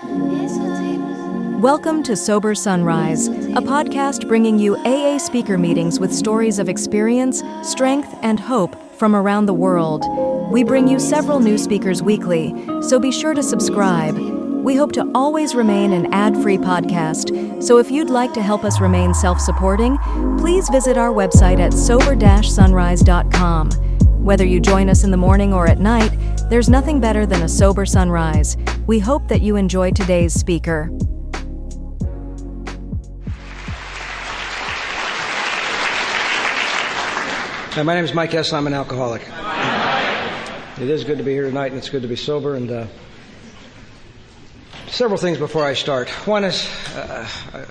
Welcome to Sober Sunrise, a podcast bringing you AA speaker meetings with stories of experience, strength, and hope from around the world. We bring you several new speakers weekly, so be sure to subscribe. We hope to always remain an ad-free podcast, so if you'd like to help us remain self-supporting, please visit our website at sober-sunrise.com. Whether you join us in the morning or at night, there's nothing better than a sober sunrise. We hope that you enjoy today's speaker. My name is Mike S. I'm an alcoholic. It is good to be here tonight, and it's good to be sober. And several things before I start. One is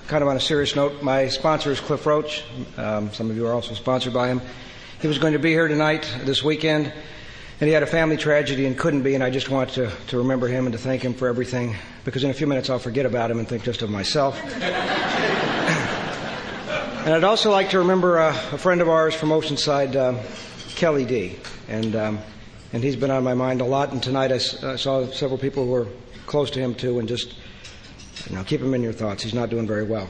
kind of on a serious note. My sponsor is Cliff Roach. Some of you are also sponsored by him. He was going to be here tonight, this weekend, and he had a family tragedy and couldn't be, and I just want to remember him and to thank him for everything, because in a few minutes I'll forget about him and think just of myself. And I'd also like to remember a friend of ours from Oceanside, Kelly D. And he's been on my mind a lot, and tonight I saw several people who were close to him too, and just, keep him in your thoughts. He's not doing very well.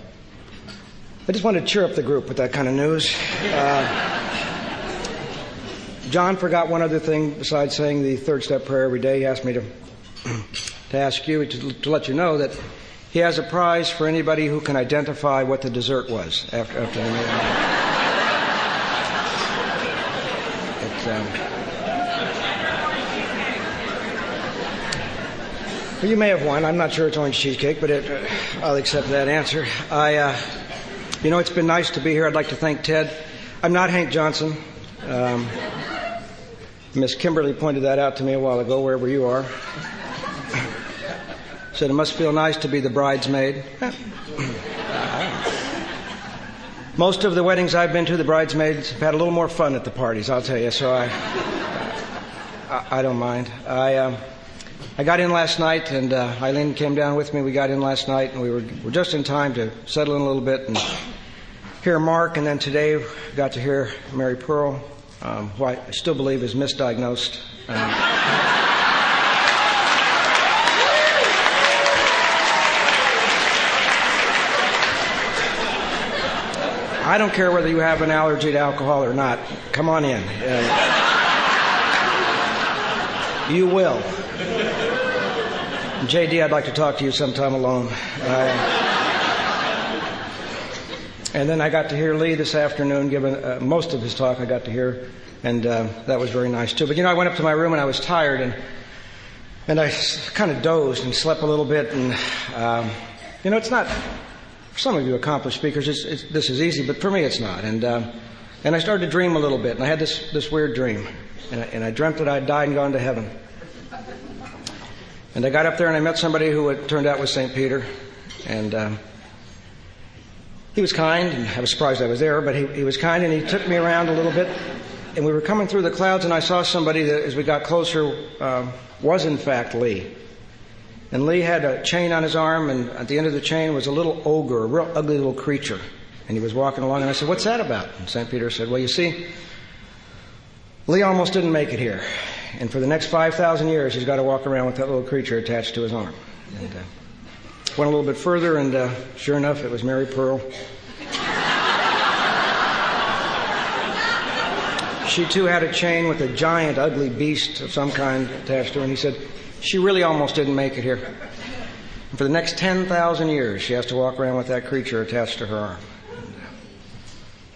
I just wanted to cheer up the group with that kind of news. John forgot one other thing besides saying the third step prayer every day. He asked me to ask you to let you know that he has a prize for anybody who can identify what the dessert was after the meal. Well, you may have won. I'm not sure it's orange cheesecake, but I'll accept that answer. It's been nice to be here. I'd like to thank Ted. I'm not Hank Johnson. Miss Kimberly pointed that out to me a while ago, wherever you are. Said it must feel nice to be the bridesmaid. Most of the weddings I've been to, the bridesmaids have had a little more fun at the parties, I'll tell you, so I don't mind. I got in last night, and Eileen came down with me. We got in last night, and we were just in time to settle in a little bit and hear Mark, and then today we got to hear Mary Pearl, who I still believe is misdiagnosed. I don't care whether you have an allergy to alcohol or not. Come on in. You will. JD, I'd like to talk to you sometime alone. And then I got to hear Lee this afternoon giving most of his talk. I got to hear, and that was very nice too. But I went up to my room and I was tired, and I kind of dozed and slept a little bit. And it's not. For some of you accomplished speakers, this is easy, but for me it's not. And I started to dream a little bit, and I had this weird dream, and I dreamt that I'd died and gone to heaven. And I got up there and I met somebody who it turned out was St. Peter, and he was kind, and I was surprised I was there, but he was kind, and he took me around a little bit, and we were coming through the clouds, and I saw somebody that, as we got closer, was in fact Lee. And Lee had a chain on his arm, and at the end of the chain was a little ogre, a real ugly little creature. And he was walking along, and I said, "What's that about?" And St. Peter said, "Well, you see, Lee almost didn't make it here. And for the next 5,000 years, he's got to walk around with that little creature attached to his arm." And went a little bit further, and sure enough, it was Mary Pearl. She, too, had a chain with a giant, ugly beast of some kind attached to her, and he said, "She really almost didn't make it here. And for the next 10,000 years, she has to walk around with that creature attached to her arm."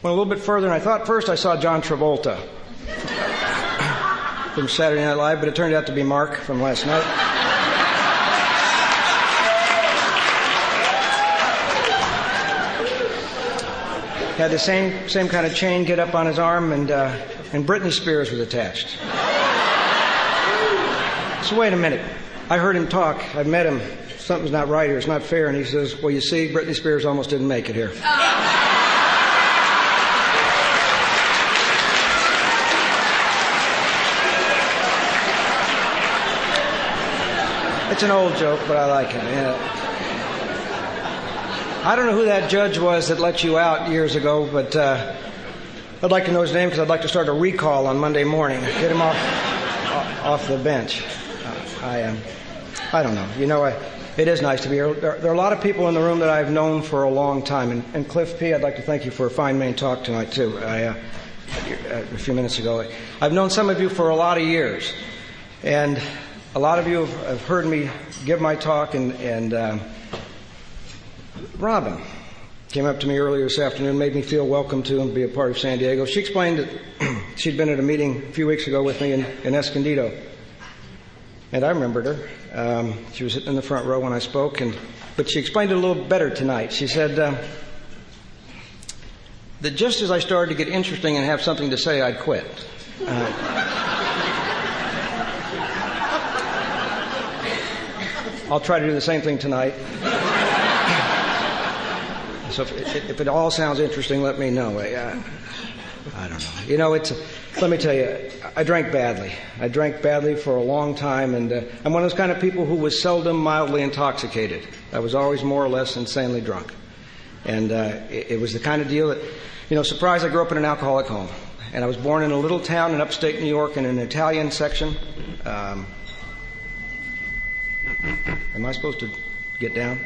Went a little bit further, and I thought first I saw John Travolta from Saturday Night Live, but it turned out to be Mark from last night. Had the same kind of chain get up on his arm, and Britney Spears was attached. So wait a minute. I heard him talk. I met him. Something's not right here. It's not fair. And he says, "Well, you see, Britney Spears almost didn't make it here." It's an old joke, but I like it. I don't know who that judge was that let you out years ago, but I'd like to know his name, because I'd like to start a recall on Monday morning. Get him off the bench. I don't know. It is nice to be here. There are a lot of people in the room that I've known for a long time. And Cliff P., I'd like to thank you for a fine main talk tonight, too, a few minutes ago. I've known some of you for a lot of years. And a lot of you have heard me give my talk. And Robin came up to me earlier this afternoon, made me feel welcome to and be a part of San Diego. She explained that she'd been at a meeting a few weeks ago with me in Escondido. And I remembered her. She was sitting in the front row when I spoke, but she explained it a little better tonight. She said that just as I started to get interesting and have something to say, I'd quit. I'll try to do the same thing tonight. So if it all sounds interesting, let me know. I don't know. You know, let me tell you, I drank badly. I drank badly for a long time, and I'm one of those kind of people who was seldom mildly intoxicated. I was always more or less insanely drunk. And it was the kind of deal that, surprise, I grew up in an alcoholic home. And I was born in a little town in upstate New York in an Italian section. Am I supposed to get down?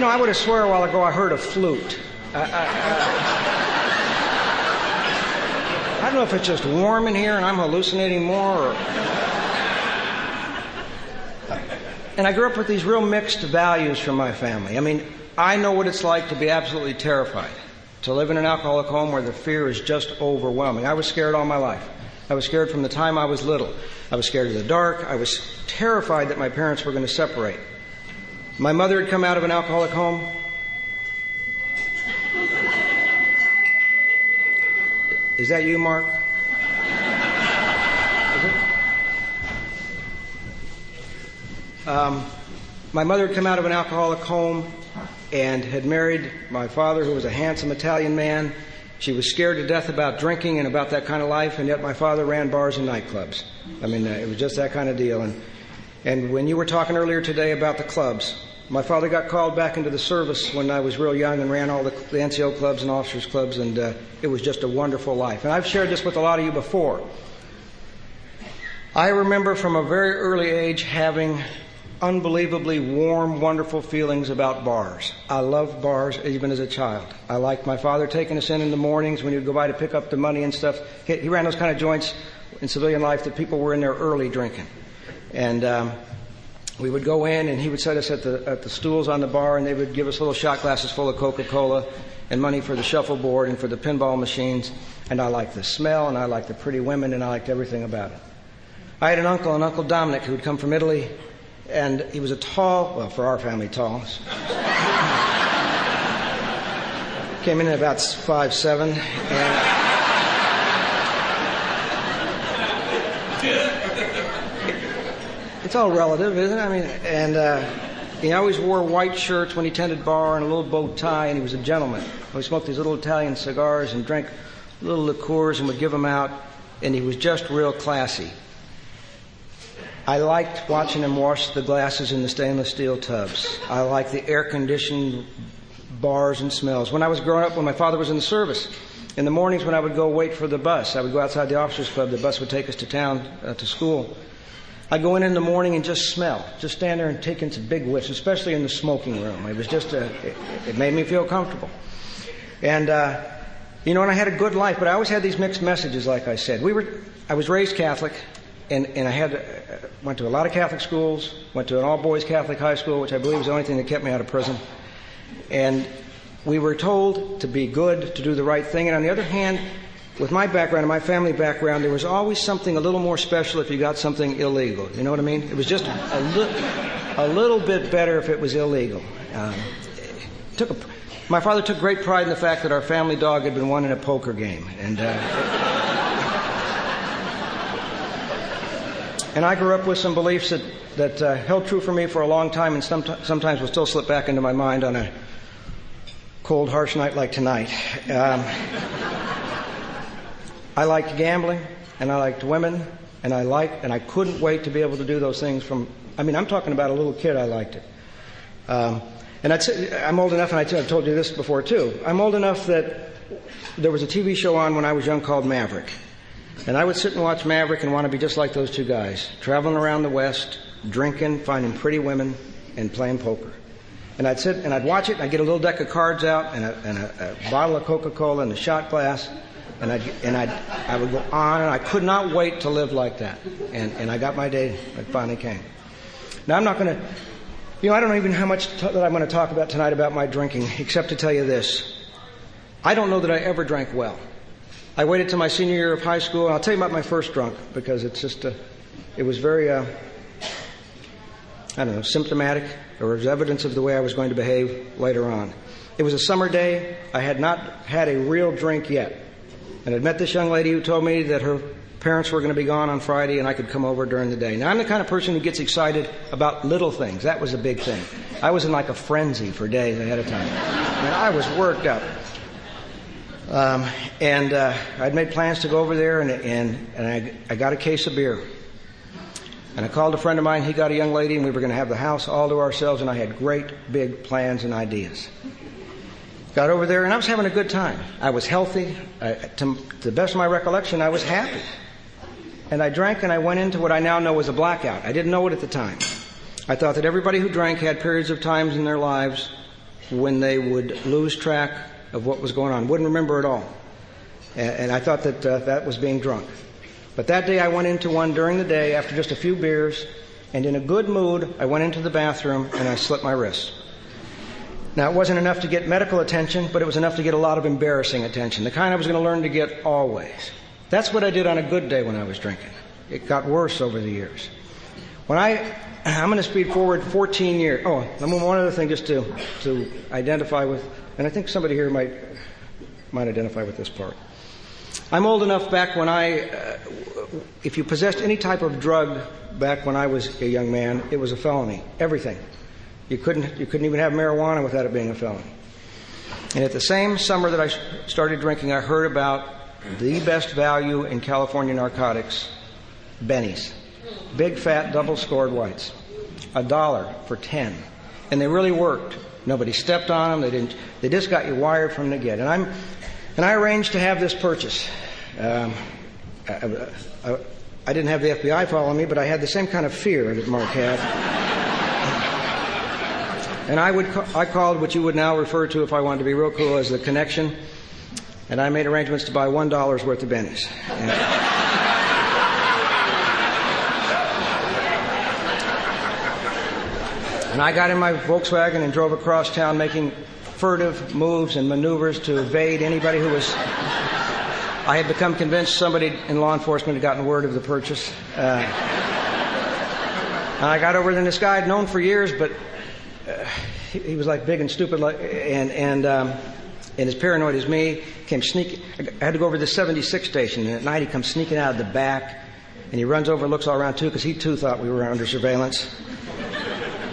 I would have swore a while ago I heard a flute. I don't know if it's just warm in here and I'm hallucinating more. And I grew up with these real mixed values from my family. I mean, I know what it's like to be absolutely terrified, to live in an alcoholic home where the fear is just overwhelming. I was scared all my life. I was scared from the time I was little. I was scared of the dark. I was terrified that my parents were going to separate. My mother had come out of an alcoholic home. Is that you, Mark? Is it? My mother had come out of an alcoholic home and had married my father, who was a handsome Italian man. She was scared to death about drinking and about that kind of life, and yet my father ran bars and nightclubs. I mean, it was just that kind of deal. And when you were talking earlier today about the clubs, my father got called back into the service when I was real young and ran all the NCO clubs and officers clubs, and it was just a wonderful life. And I've shared this with a lot of you before. I remember from a very early age having unbelievably warm, wonderful feelings about bars. I loved bars even as a child. I liked my father taking us in the mornings when he would go by to pick up the money and stuff. He ran those kind of joints in civilian life that people were in there early drinking. And we would go in, and he would set us at the stools on the bar, and they would give us little shot glasses full of Coca-Cola and money for the shuffleboard and for the pinball machines. And I liked the smell, and I liked the pretty women, and I liked everything about it. I had an Uncle Dominic, who would come from Italy, and he was a tall, well, for our family, tall. Came in at about 5'7", and it's all relative, isn't it? I mean, and he always wore white shirts when he tended bar and a little bow tie, and he was a gentleman. He smoked these little Italian cigars and drank little liqueurs and would give them out, and he was just real classy. I liked watching him wash the glasses in the stainless steel tubs. I liked the air-conditioned bars and smells. When I was growing up, when my father was in the service, in the mornings when I would go wait for the bus, I would go outside the officers' club. The bus would take us to town, to school. I'd go in the morning and just smell, just stand there and take in some big whiffs, especially in the smoking room. It was just it made me feel comfortable. And, and I had a good life, but I always had these mixed messages, like I said. I was raised Catholic, and I went to a lot of Catholic schools, went to an all-boys Catholic high school, which I believe was the only thing that kept me out of prison. And we were told to be good, to do the right thing. And on the other hand, with my background and my family background, there was always something a little more special if you got something illegal. You know what I mean? It was just a little bit better if it was illegal. My father took great pride in the fact that our family dog had been won in a poker game. And I grew up with some beliefs that held true for me for a long time, and sometimes will still slip back into my mind on a cold, harsh night like tonight. I liked gambling, and I liked women, and I couldn't wait to be able to do those things I'm talking about a little kid, I liked it. And I'd say, I'm old enough, and I've told you this before too, I'm old enough that there was a TV show on when I was young called Maverick. And I would sit and watch Maverick and want to be just like those two guys, traveling around the West, drinking, finding pretty women, and playing poker. And I'd sit and I'd watch it, and I'd get a little deck of cards out and a bottle of Coca-Cola and a shot glass, and I would go on, and I could not wait to live like that. And I got my day. It finally came. Now, I'm not going to, I don't know even how much that I'm going to talk about tonight about my drinking, except to tell you this. I don't know that I ever drank well. I waited till my senior year of high school, and I'll tell you about my first drunk, because it's just, it was very, symptomatic. There was evidence of the way I was going to behave later on. It was a summer day. I had not had a real drink yet. And I'd met this young lady who told me that her parents were going to be gone on Friday and I could come over during the day. Now, I'm the kind of person who gets excited about little things. That was a big thing. I was in like a frenzy for days ahead of time. I was worked up. I'd made plans to go over there, and I got a case of beer. And I called a friend of mine. He got a young lady, and we were going to have the house all to ourselves, and I had great big plans and ideas. Got over there, and I was having a good time. I was healthy. To the best of my recollection, I was happy. And I drank, and I went into what I now know was a blackout. I didn't know it at the time. I thought that everybody who drank had periods of times in their lives when they would lose track of what was going on, wouldn't remember it all. And I thought that that was being drunk. But that day I went into one during the day after just a few beers, and in a good mood, I went into the bathroom and I slit my wrist. Now, it wasn't enough to get medical attention, but it was enough to get a lot of embarrassing attention, the kind I was going to learn to get always. That's what I did on a good day when I was drinking. It got worse over the years. I'm going to speed forward 14 years. Oh, one other thing just to identify with, and I think somebody here might identify with this part. I'm old enough back when if you possessed any type of drug back when I was a young man, it was a felony. Everything. You couldn't even have marijuana without it being a felony. And at the same summer that I started drinking, I heard about the best value in California narcotics, bennies. Big, fat, double-scored whites. $1 for 10. And they really worked. Nobody stepped on them. They just got you wired from the get. And I arranged to have this purchase. I didn't have the FBI follow me, but I had the same kind of fear that Mark had. And I called what you would now refer to, if I wanted to be real cool, as the connection. And I made arrangements to buy $1 worth of bennies. And I got in my Volkswagen and drove across town making furtive moves and maneuvers to evade anybody who was... I had become convinced somebody in law enforcement had gotten word of the purchase. And I got over there, and this guy I'd known for years, but he was like big and stupid, and as paranoid as me, came sneaking. I had to go over to the 76 station, and at night he comes sneaking out of the back, and he runs over and looks all around too, because he too thought we were under surveillance.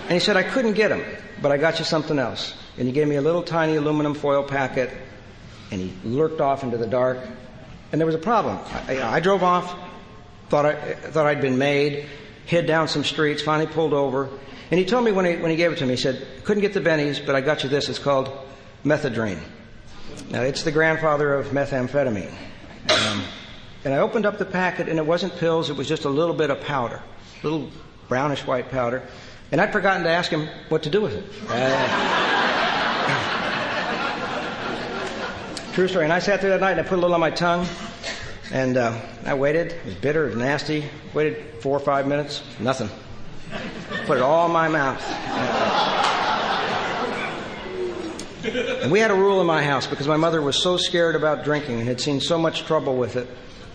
And he said, I couldn't get him, but I got you something else. And he gave me a little tiny aluminum foil packet, and he lurked off into the dark. And there was a problem. I drove off, thought I'd been made, hid down some streets, finally pulled over. And he told me when he gave it to me, he said, couldn't get the bennies, but I got you this. It's called methadone. Now, it's the grandfather of methamphetamine. And I opened up the packet, and it wasn't pills. It was just a little bit of powder, a little brownish white powder. And I'd forgotten to ask him what to do with it. True story. And I sat there that night, and I put a little on my tongue. And I waited. It was bitter, it was nasty. Waited 4 or 5 minutes. Nothing. Put it all in my mouth. And we had a rule in my house, because my mother was so scared about drinking and had seen so much trouble with it,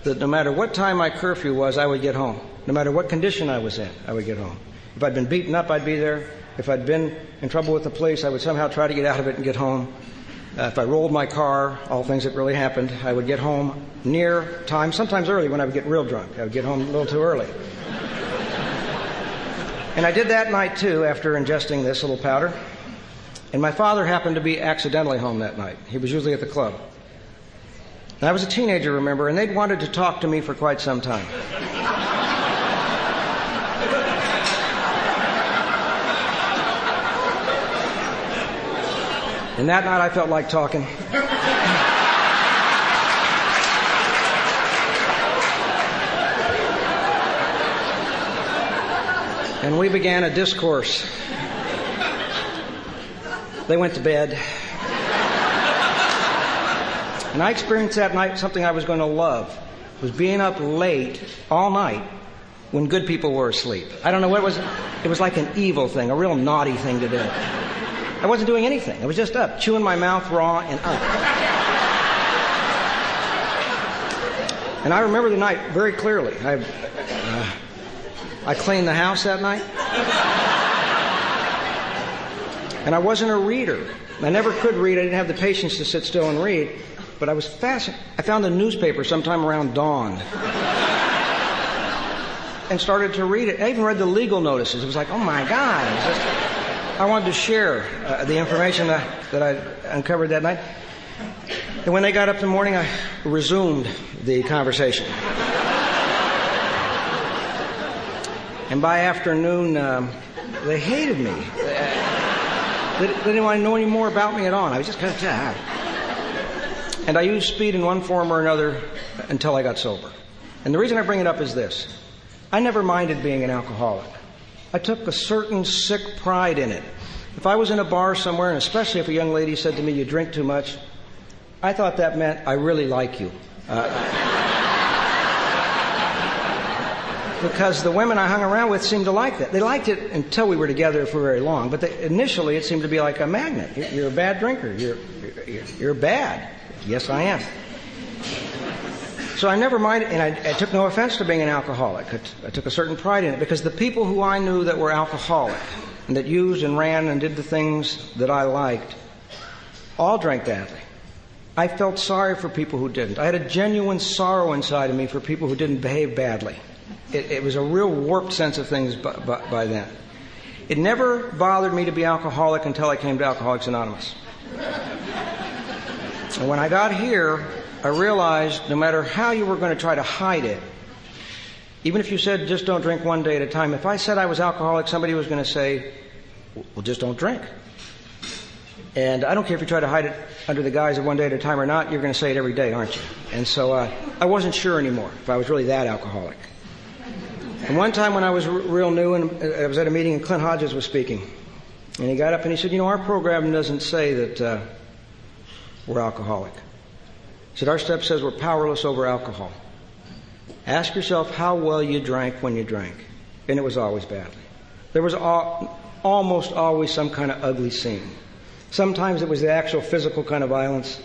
that no matter what time my curfew was, I would get home. No matter what condition I was in, I would get home. If I'd been beaten up, I'd be there. If I'd been in trouble with the police, I would somehow try to get out of it and get home. If I rolled my car, all things that really happened, I would get home near time, sometimes early when I would get real drunk. I would get home a little too early. And I did that night, too, after ingesting this little powder. And my father happened to be accidentally home that night. He was usually at the club. And I was a teenager, remember, and they'd wanted to talk to me for quite some time. And that night I felt like talking. And we began a discourse. They went to bed. And I experienced that night something I was going to love. It was being up late all night when good people were asleep. I don't know what it was. It was like an evil thing, a real naughty thing to do. I wasn't doing anything. I was just up, chewing my mouth raw and up. And I remember the night very clearly. I cleaned the house that night. And I wasn't a reader. I never could read. I didn't have the patience to sit still and read. But I was fascinated. I found a newspaper sometime around dawn and started to read it. I even read the legal notices. It was like, oh my God. I wanted to share the information that I uncovered that night. And when they got up in the morning, I resumed the conversation. And by afternoon, they hated me. They didn't want to know any more about me at all. I was just kind of tired. And I used speed in one form or another until I got sober. And the reason I bring it up is this. I never minded being an alcoholic. I took a certain sick pride in it. If I was in a bar somewhere, and especially if a young lady said to me, you drink too much, I thought that meant I really like you. Because the women I hung around with seemed to like that. They liked it until we were together for very long. But initially it seemed to be like a magnet. You're a bad drinker. You're bad. Yes, I am. So I never minded, and I took no offense to being an alcoholic. I took a certain pride in it because the people who I knew that were alcoholic and that used and ran and did the things that I liked all drank badly. I felt sorry for people who didn't. I had a genuine sorrow inside of me for people who didn't behave badly. It was a real warped sense of things by then. It never bothered me to be alcoholic until I came to Alcoholics Anonymous. And when I got here, I realized no matter how you were going to try to hide it, even if you said just don't drink one day at a time, if I said I was alcoholic, somebody was going to say, well, just don't drink. And I don't care if you try to hide it under the guise of one day at a time or not, you're going to say it every day, aren't you? And so I wasn't sure anymore if I was really that alcoholic. And one time when I was real new, and I was at a meeting and Clint Hodges was speaking, and he got up and he said, you know, our program doesn't say that we're alcoholic. He said, our step says we're powerless over alcohol. Ask yourself how well you drank when you drank. And it was always badly. There was almost always some kind of ugly scene. Sometimes it was the actual physical kind of violence.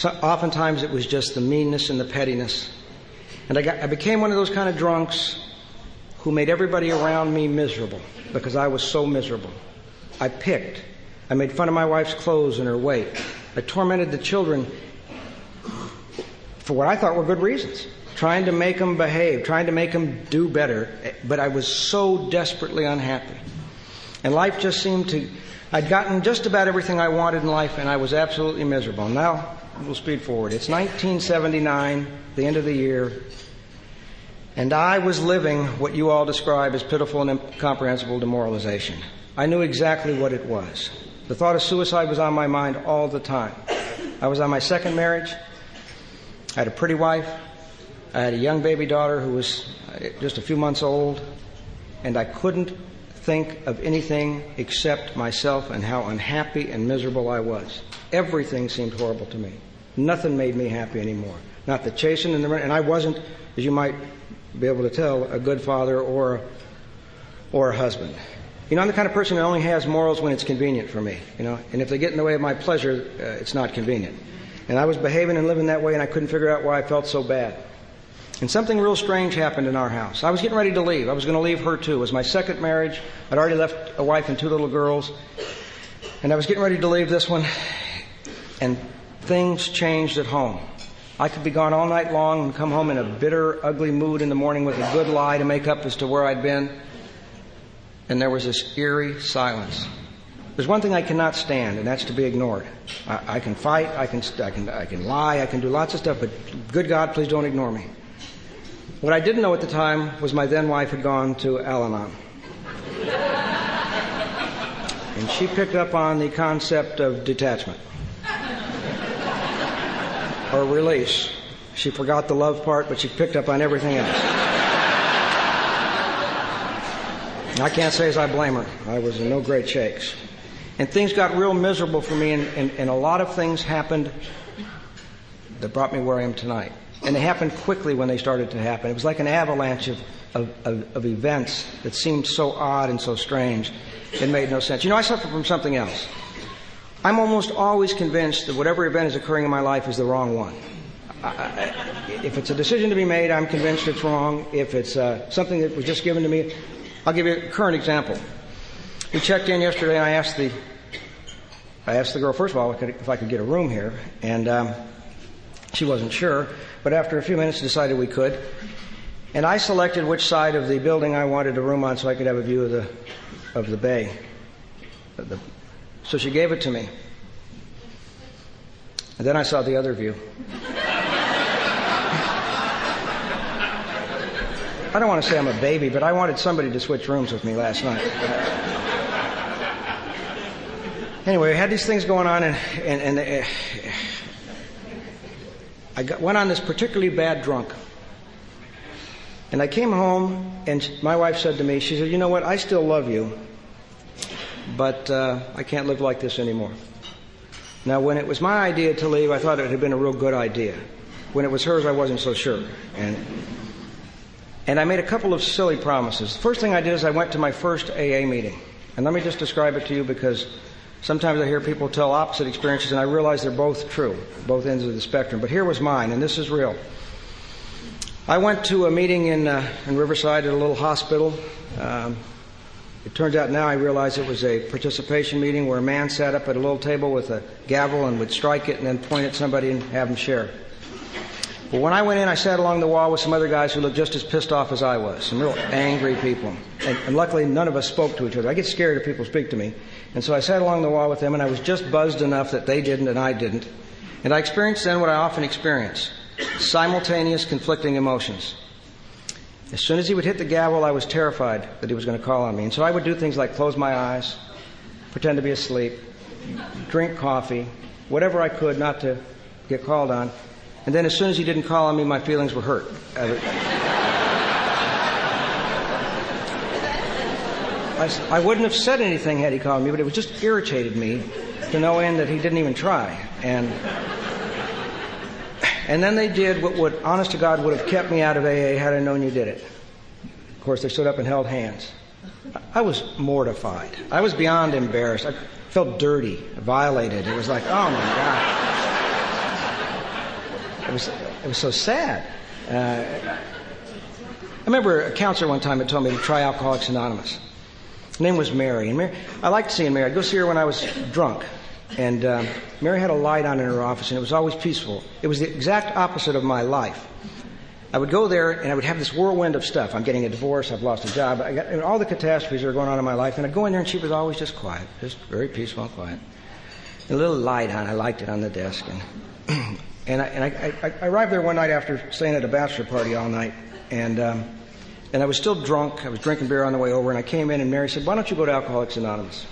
Oftentimes it was just the meanness and the pettiness. And I became one of those kind of drunks who made everybody around me miserable because I was so miserable. I picked. I made fun of my wife's clothes and her weight. I tormented the children for what I thought were good reasons, trying to make them behave, trying to make them do better. But I was so desperately unhappy. And life just seemed to... I'd gotten just about everything I wanted in life, and I was absolutely miserable. Now, we'll speed forward. It's 1979, the end of the year, and I was living what you all describe as pitiful and incomprehensible demoralization. I knew exactly what it was. The thought of suicide was on my mind all the time. I was on my second marriage. I had a pretty wife. I had a young baby daughter who was just a few months old, and I couldn't think of anything except myself and how unhappy and miserable I was. Everything seemed horrible to me. Nothing made me happy anymore. Not the chasing and I wasn't, as you might be able to tell, a good father or a husband. You know, I'm the kind of person that only has morals when it's convenient for me, you know, and if they get in the way of my pleasure, it's not convenient. And I was behaving and living that way, and I couldn't figure out why I felt so bad. And something real strange happened in our house. I was getting ready to leave. I was going to leave her too. It was my second marriage. I'd already left a wife and two little girls. And I was getting ready to leave this one. And things changed at home. I could be gone all night long and come home in a bitter, ugly mood in the morning with a good lie to make up as to where I'd been. And there was this eerie silence. There's one thing I cannot stand, and that's to be ignored. I can fight, I can lie, I can do lots of stuff, but good God, please don't ignore me. What I didn't know at the time was my then wife had gone to Al-Anon. And she picked up on the concept of detachment. Or release. She forgot the love part, but she picked up on everything else. I can't say as I blame her. I was in no great shakes. And things got real miserable for me, and a lot of things happened that brought me where I am tonight. And they happened quickly when they started to happen. It was like an avalanche of events that seemed so odd and so strange. It made no sense. You know, I suffer from something else. I'm almost always convinced that whatever event is occurring in my life is the wrong one. If it's a decision to be made, I'm convinced it's wrong. If it's something that was just given to me, I'll give you a current example. We checked in yesterday, and I asked the girl, first of all, if I could get a room here, and she wasn't sure, but after a few minutes decided we could. And I selected which side of the building I wanted a room on so I could have a view of the bay. So she gave it to me. And then I saw the other view. I don't want to say I'm a baby, but I wanted somebody to switch rooms with me last night. Anyway, we had these things going on, and went on this particularly bad drunk. And I came home, and my wife said to me, she said, "You know what, I still love you, but I can't live like this anymore." Now, when it was my idea to leave, I thought it had been a real good idea. When it was hers, I wasn't so sure. And I made a couple of silly promises. The first thing I did is I went to my first AA meeting. And let me just describe it to you, because sometimes I hear people tell opposite experiences, and I realize they're both true, both ends of the spectrum. But here was mine, and this is real. I went to a meeting in Riverside at a little hospital. It turns out now I realize it was a participation meeting where a man sat up at a little table with a gavel and would strike it and then point at somebody and have them share. But when I went in, I sat along the wall with some other guys who looked just as pissed off as I was, some real angry people. And luckily, none of us spoke to each other. I get scared if people speak to me. And so I sat along the wall with them, and I was just buzzed enough that they didn't and I didn't. And I experienced then what I often experience: simultaneous conflicting emotions. As soon as he would hit the gavel, I was terrified that he was going to call on me. And so I would do things like close my eyes, pretend to be asleep, drink coffee, whatever I could not to get called on. And then as soon as he didn't call on me, my feelings were hurt. I wouldn't have said anything had he called me, but it just irritated me to no end that he didn't even try. And then they did what would, honest to God, would have kept me out of AA had I known you did it. Of course, they stood up and held hands. I was mortified. I was beyond embarrassed. I felt dirty, violated. It was like, oh my God. It was so sad. I remember a counselor one time had told me to try Alcoholics Anonymous. Her name was Mary. And Mary, I liked seeing Mary. I'd go see her when I was drunk. And Mary had a light on in her office, and it was always peaceful. It was the exact opposite of my life. I would go there, and I would have this whirlwind of stuff. I'm getting a divorce. I've lost a job. I got all the catastrophes that are going on in my life. And I'd go in there, and she was always just quiet, just very peaceful and quiet. And a little light on. I liked it on the desk. And I arrived there one night after staying at a bachelor party all night, and I was still drunk. I was drinking beer on the way over, and I came in, and Mary said, "Why don't you go to Alcoholics Anonymous?"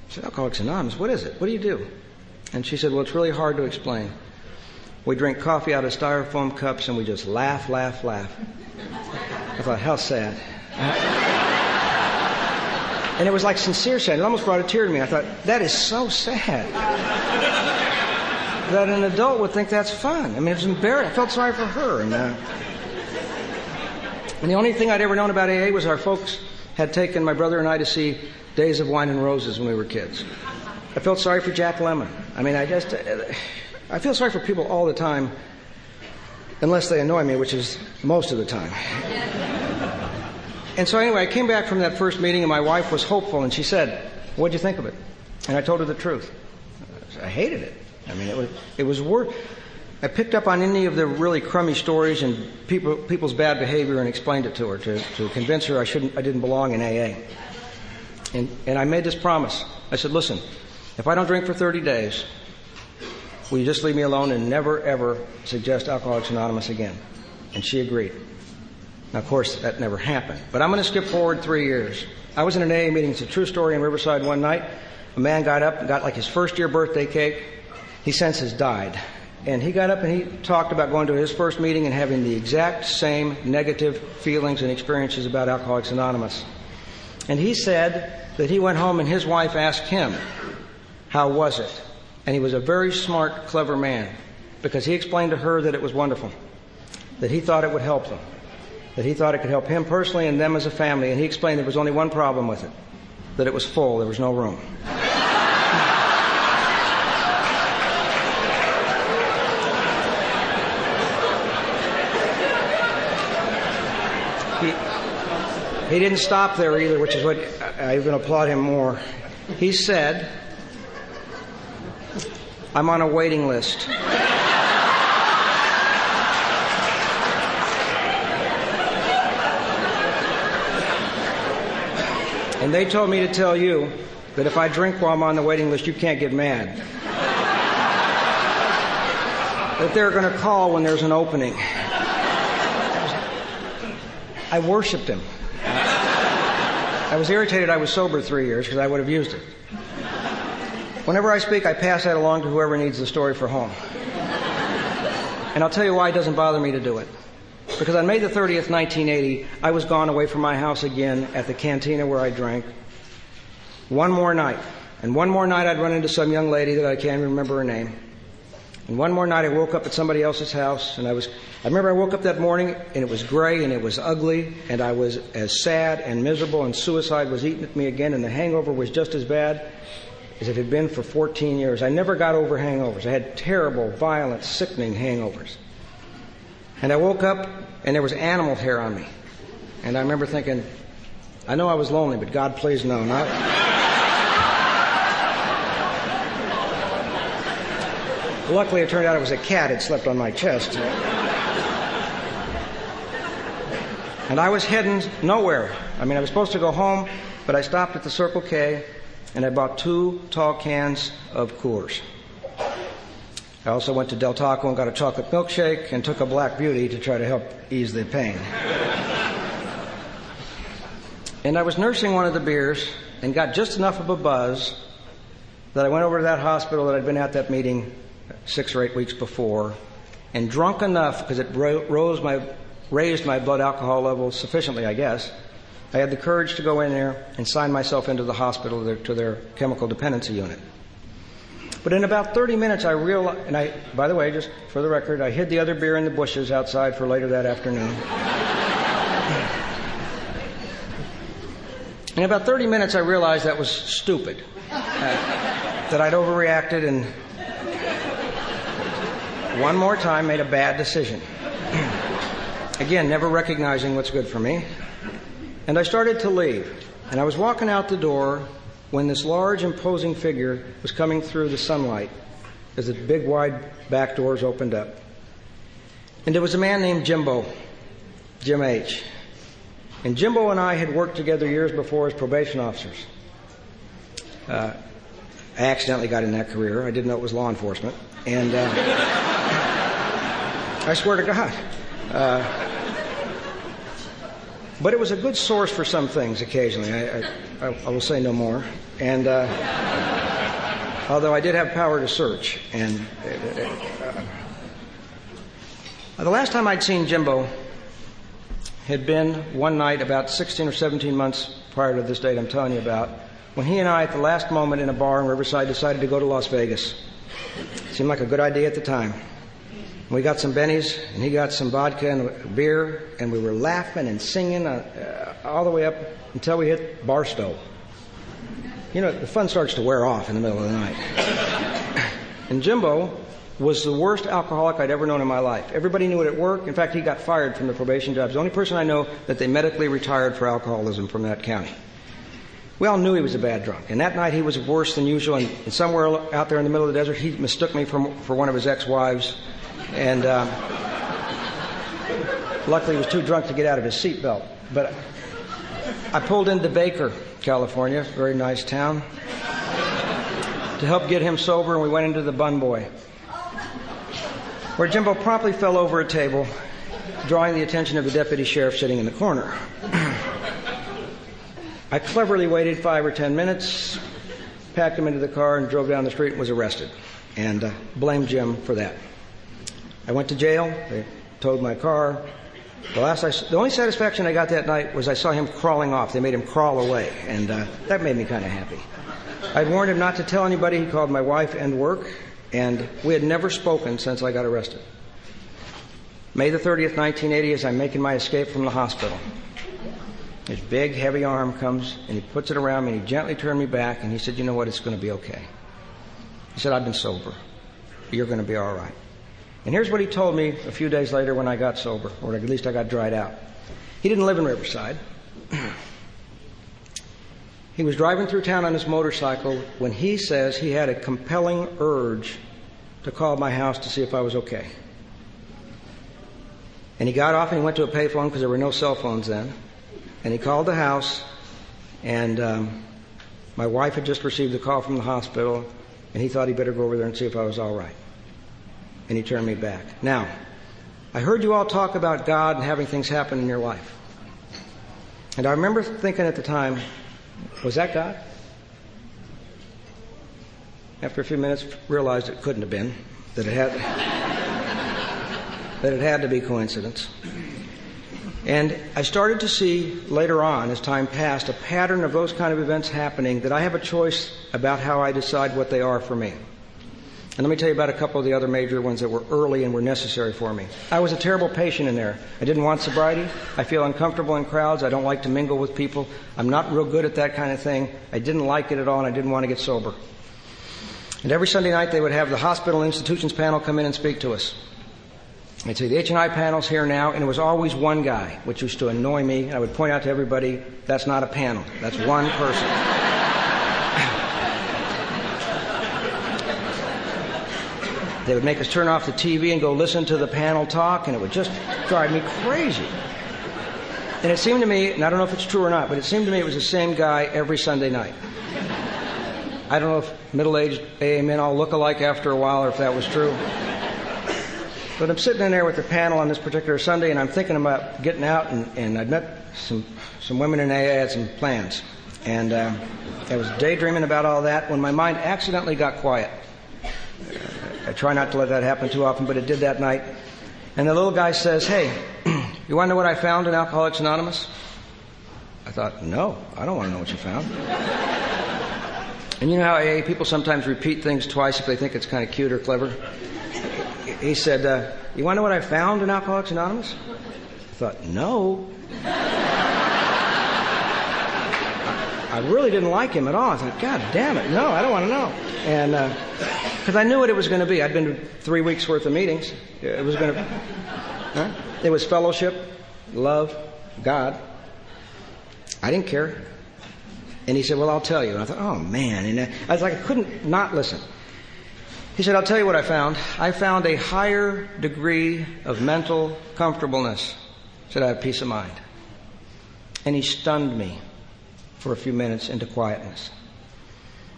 I said, "Alcoholics Anonymous? What is it? What do you do?" And she said, "Well, it's really hard to explain. We drink coffee out of styrofoam cups, and we just laugh, laugh, laugh." I thought, how sad. And it was like sincere sad. It almost brought a tear to me. I thought, that is so sad that an adult would think that's fun. I mean, it was embarrassing. I felt sorry for her. And the only thing I'd ever known about AA was our folks had taken my brother and I to see Days of Wine and Roses when we were kids. I felt sorry for Jack Lemmon. I mean, I feel sorry for people all the time, unless they annoy me, which is most of the time. And so anyway, I came back from that first meeting, and my wife was hopeful, and she said, "What'd you think of it?" And I told her the truth. I hated it. I mean, it was worse. I picked up on any of the really crummy stories and people's bad behavior and explained it to her to convince her I didn't belong in AA. And I made this promise. I said, "Listen, if I don't drink for 30 days, will you just leave me alone and never, ever suggest Alcoholics Anonymous again?" And she agreed. Now, of course, that never happened. But I'm going to skip forward 3 years. I was in an AA meeting. It's a true story in Riverside one night. A man got up and got like his first-year birthday cake. He since has died. And he got up and he talked about going to his first meeting and having the exact same negative feelings and experiences about Alcoholics Anonymous. And he said that he went home and his wife asked him, how was it? And he was a very smart, clever man, because he explained to her that it was wonderful, that he thought it would help them, that he thought it could help him personally and them as a family. And he explained there was only one problem with it, that it was full, there was no room. He didn't stop there either, which is what I even applaud him more. He said, I'm on a waiting list. And they told me to tell you that if I drink while I'm on the waiting list, you can't get mad. That they're going to call when there's an opening. I worshipped him. I was irritated I was sober 3 years because I would have used it. Whenever I speak, I pass that along to whoever needs the story for home. And I'll tell you why it doesn't bother me to do it. Because on May the 30th, 1980, I was gone away from my house again at the cantina where I drank. One more night. And one more night I'd run into some young lady that I can't remember her name. And one more night I woke up at somebody else's house, and I remember I woke up that morning and it was gray and it was ugly, and I was as sad and miserable, and suicide was eating at me again, and the hangover was just as bad as it had been for 14 years. I never got over hangovers. I had terrible, violent, sickening hangovers. And I woke up and there was animal hair on me. And I remember thinking, I know I was lonely, but God, please no, not... Luckily, it turned out it was a cat had slept on my chest. And I was heading nowhere. I mean, I was supposed to go home, but I stopped at the Circle K, and I bought 2 tall cans of Coors. I also went to Del Taco and got a chocolate milkshake and took a Black Beauty to try to help ease the pain. And I was nursing one of the beers and got just enough of a buzz that I went over to that hospital that I'd been at that meeting 6 or 8 weeks before, and drunk enough, because it raised my blood alcohol levels sufficiently, I guess, I had the courage to go in there and sign myself into the hospital to their chemical dependency unit. But in about 30 minutes I realized, and by the way, just for the record, I hid the other beer in the bushes outside for later that afternoon. In about 30 minutes I realized that was stupid, that I'd overreacted and one more time made a bad decision. Again, never recognizing what's good for me. And I started to leave. And I was walking out the door when this large, imposing figure was coming through the sunlight as the big, wide back doors opened up. And it was a man named Jimbo, Jim H. And Jimbo and I had worked together years before as probation officers. I accidentally got in that career. I didn't know it was law enforcement. And I swear to God. But it was a good source for some things occasionally. I will say no more. And although I did have power to search. And the last time I'd seen Jimbo had been one night about 16 or 17 months prior to this date I'm telling you about, when he and I, at the last moment in a bar in Riverside, decided to go to Las Vegas. It seemed like a good idea at the time. We got some bennies, and he got some vodka and a beer, and we were laughing and singing all the way up until we hit Barstow. You know, the fun starts to wear off in the middle of the night. And Jimbo was the worst alcoholic I'd ever known in my life. Everybody knew it at work. In fact, he got fired from the probation jobs. The only person I know that they medically retired for alcoholism from that county. We all knew he was a bad drunk. And that night he was worse than usual. And somewhere out there in the middle of the desert, he mistook me for one of his ex-wives. And luckily he was too drunk to get out of his seatbelt. But I pulled into Baker, California, very nice town, to help get him sober, and we went into the Bun Boy, where Jimbo promptly fell over a table, drawing the attention of the deputy sheriff sitting in the corner. I cleverly waited 5 or 10 minutes, packed him into the car, and drove down the street and was arrested, and blamed Jim for that. I went to jail. They towed my car. The only satisfaction I got that night was I saw him crawling off. They made him crawl away, and that made me kind of happy. I'd warned him not to tell anybody. He called my wife and work, and we had never spoken since I got arrested. May the 30th, 1980, as I'm making my escape from the hospital, his big, heavy arm comes, and he puts it around me, and he gently turned me back, and he said, "You know what? It's going to be okay." He said, "I've been sober. You're going to be all right." And here's what he told me a few days later when I got sober, or at least I got dried out. He didn't live in Riverside. He was driving through town on his motorcycle when he says he had a compelling urge to call my house to see if I was okay. And he got off and he went to a payphone because there were no cell phones then. And he called the house, and my wife had just received a call from the hospital, and he thought he'd better go over there and see if I was all right. And he turned me back. Now, I heard you all talk about God and having things happen in your life. And I remember thinking at the time, was that God? After a few minutes, realized it couldn't have been, that it had to be coincidence. And I started to see later on, as time passed, a pattern of those kind of events happening that I have a choice about how I decide what they are for me. And let me tell you about a couple of the other major ones that were early and were necessary for me. I was a terrible patient in there. I didn't want sobriety. I feel uncomfortable in crowds. I don't like to mingle with people. I'm not real good at that kind of thing. I didn't like it at all, and I didn't want to get sober. And every Sunday night they would have the hospital institutions panel come in and speak to us. I'd say, the H&I panel's here now, and it was always one guy, which used to annoy me. I would point out to everybody, that's not a panel. That's one person. They would make us turn off the TV and go listen to the panel talk, and it would just drive me crazy. And it seemed to me, and I don't know if it's true or not, but it seemed to me it was the same guy every Sunday night. I don't know if middle-aged AA men all look alike after a while or if that was true. But I'm sitting in there with the panel on this particular Sunday, and I'm thinking about getting out, and I'd met some women in AA. I had some plans. And I was daydreaming about all that when my mind accidentally got quiet. I try not to let that happen too often, but it did that night. And the little guy says, "Hey, you want to know what I found in Alcoholics Anonymous?" I thought, no, I don't want to know what you found. And you know how AA people sometimes repeat things twice if they think it's kind of cute or clever? He said, "You want to know what I found in Alcoholics Anonymous?" I thought, no. I really didn't like him at all. I thought, God damn it, no, I don't want to know. And because I knew what it was going to be. I'd been to 3 weeks worth of meetings. It was going to, it was fellowship, love, God. I didn't care. And he said, "Well, I'll tell you." And I thought, oh man. And I was like, I couldn't not listen. He said, "I'll tell you what I found. I found a higher degree of mental comfortableness." He said, "I have peace of mind." And he stunned me for a few minutes into quietness.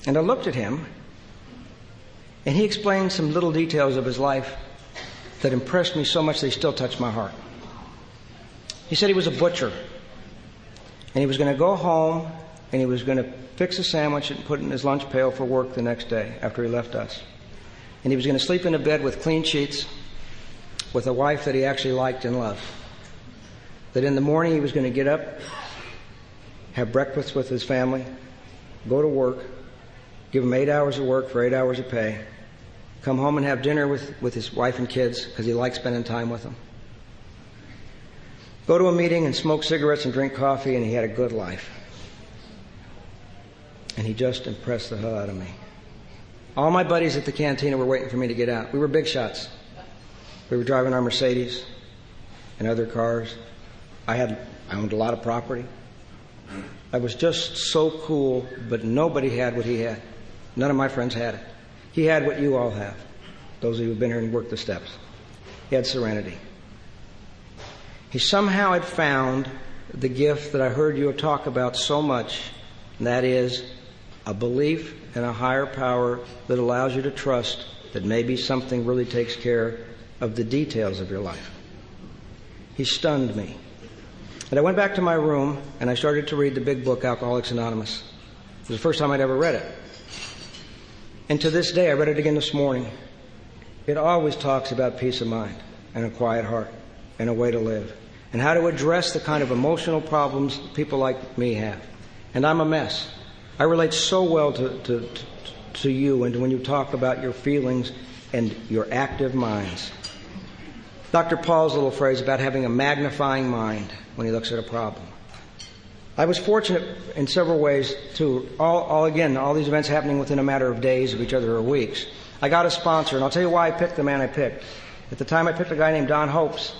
And I looked at him, and he explained some little details of his life that impressed me so much they still touch my heart. He said he was a butcher, and he was going to go home, and he was going to fix a sandwich and put it in his lunch pail for work the next day after he left us. And he was going to sleep in a bed with clean sheets with a wife that he actually liked and loved. That in the morning he was going to get up, have breakfast with his family, go to work, give him 8 hours of work for 8 hours of pay, come home and have dinner with his wife and kids because he liked spending time with them, go to a meeting and smoke cigarettes and drink coffee, and he had a good life. And he just impressed the hell out of me. All my buddies at the cantina were waiting for me to get out. We were big shots. We were driving our Mercedes and other cars. I owned a lot of property. I was just so cool, but nobody had what he had. None of my friends had it. He had what you all have, those of you who've been here and worked the steps. He had serenity. He somehow had found the gift that I heard you talk about so much, and that is a belief in a higher power that allows you to trust that maybe something really takes care of the details of your life. He stunned me. And I went back to my room, and I started to read the big book, Alcoholics Anonymous. It was the first time I'd ever read it. And to this day, I read it again this morning. It always talks about peace of mind and a quiet heart and a way to live. and how to address the kind of emotional problems people like me have. And I'm a mess. I relate so well to you and when you talk about your feelings and your active minds. Dr. Paul's little phrase about having a magnifying mind when he looks at a problem. I was fortunate in several ways too. All these events happening within a matter of days of each other or weeks. I got a sponsor, and I'll tell you why I picked the man I picked. At the time, I picked a guy named Don Hopes.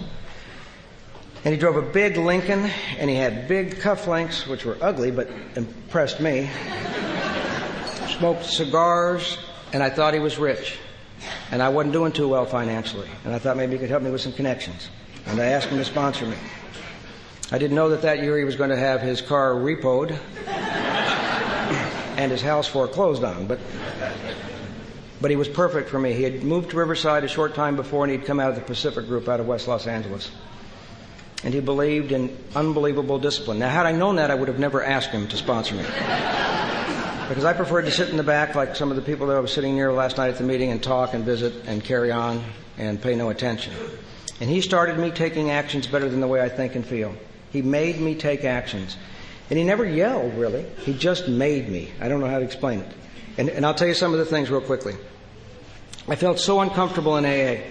And he drove a big Lincoln, and he had big cufflinks, which were ugly, but impressed me. Smoked cigars, and I thought he was rich. And I wasn't doing too well financially. And I thought maybe he could help me with some connections. And I asked him to sponsor me. I didn't know that year he was going to have his car repoed and his house foreclosed on. But he was perfect for me. He had moved to Riverside a short time before, and he'd come out of the Pacific Group out of West Los Angeles. And he believed in unbelievable discipline. Now, had I known that, I would have never asked him to sponsor me. Because I preferred to sit in the back like some of the people that I was sitting near last night at the meeting and talk and visit and carry on and pay no attention. And he started me taking actions better than the way I think and feel. He made me take actions. And he never yelled, really. He just made me. I don't know how to explain it. And I'll tell you some of the things real quickly. I felt so uncomfortable in AA.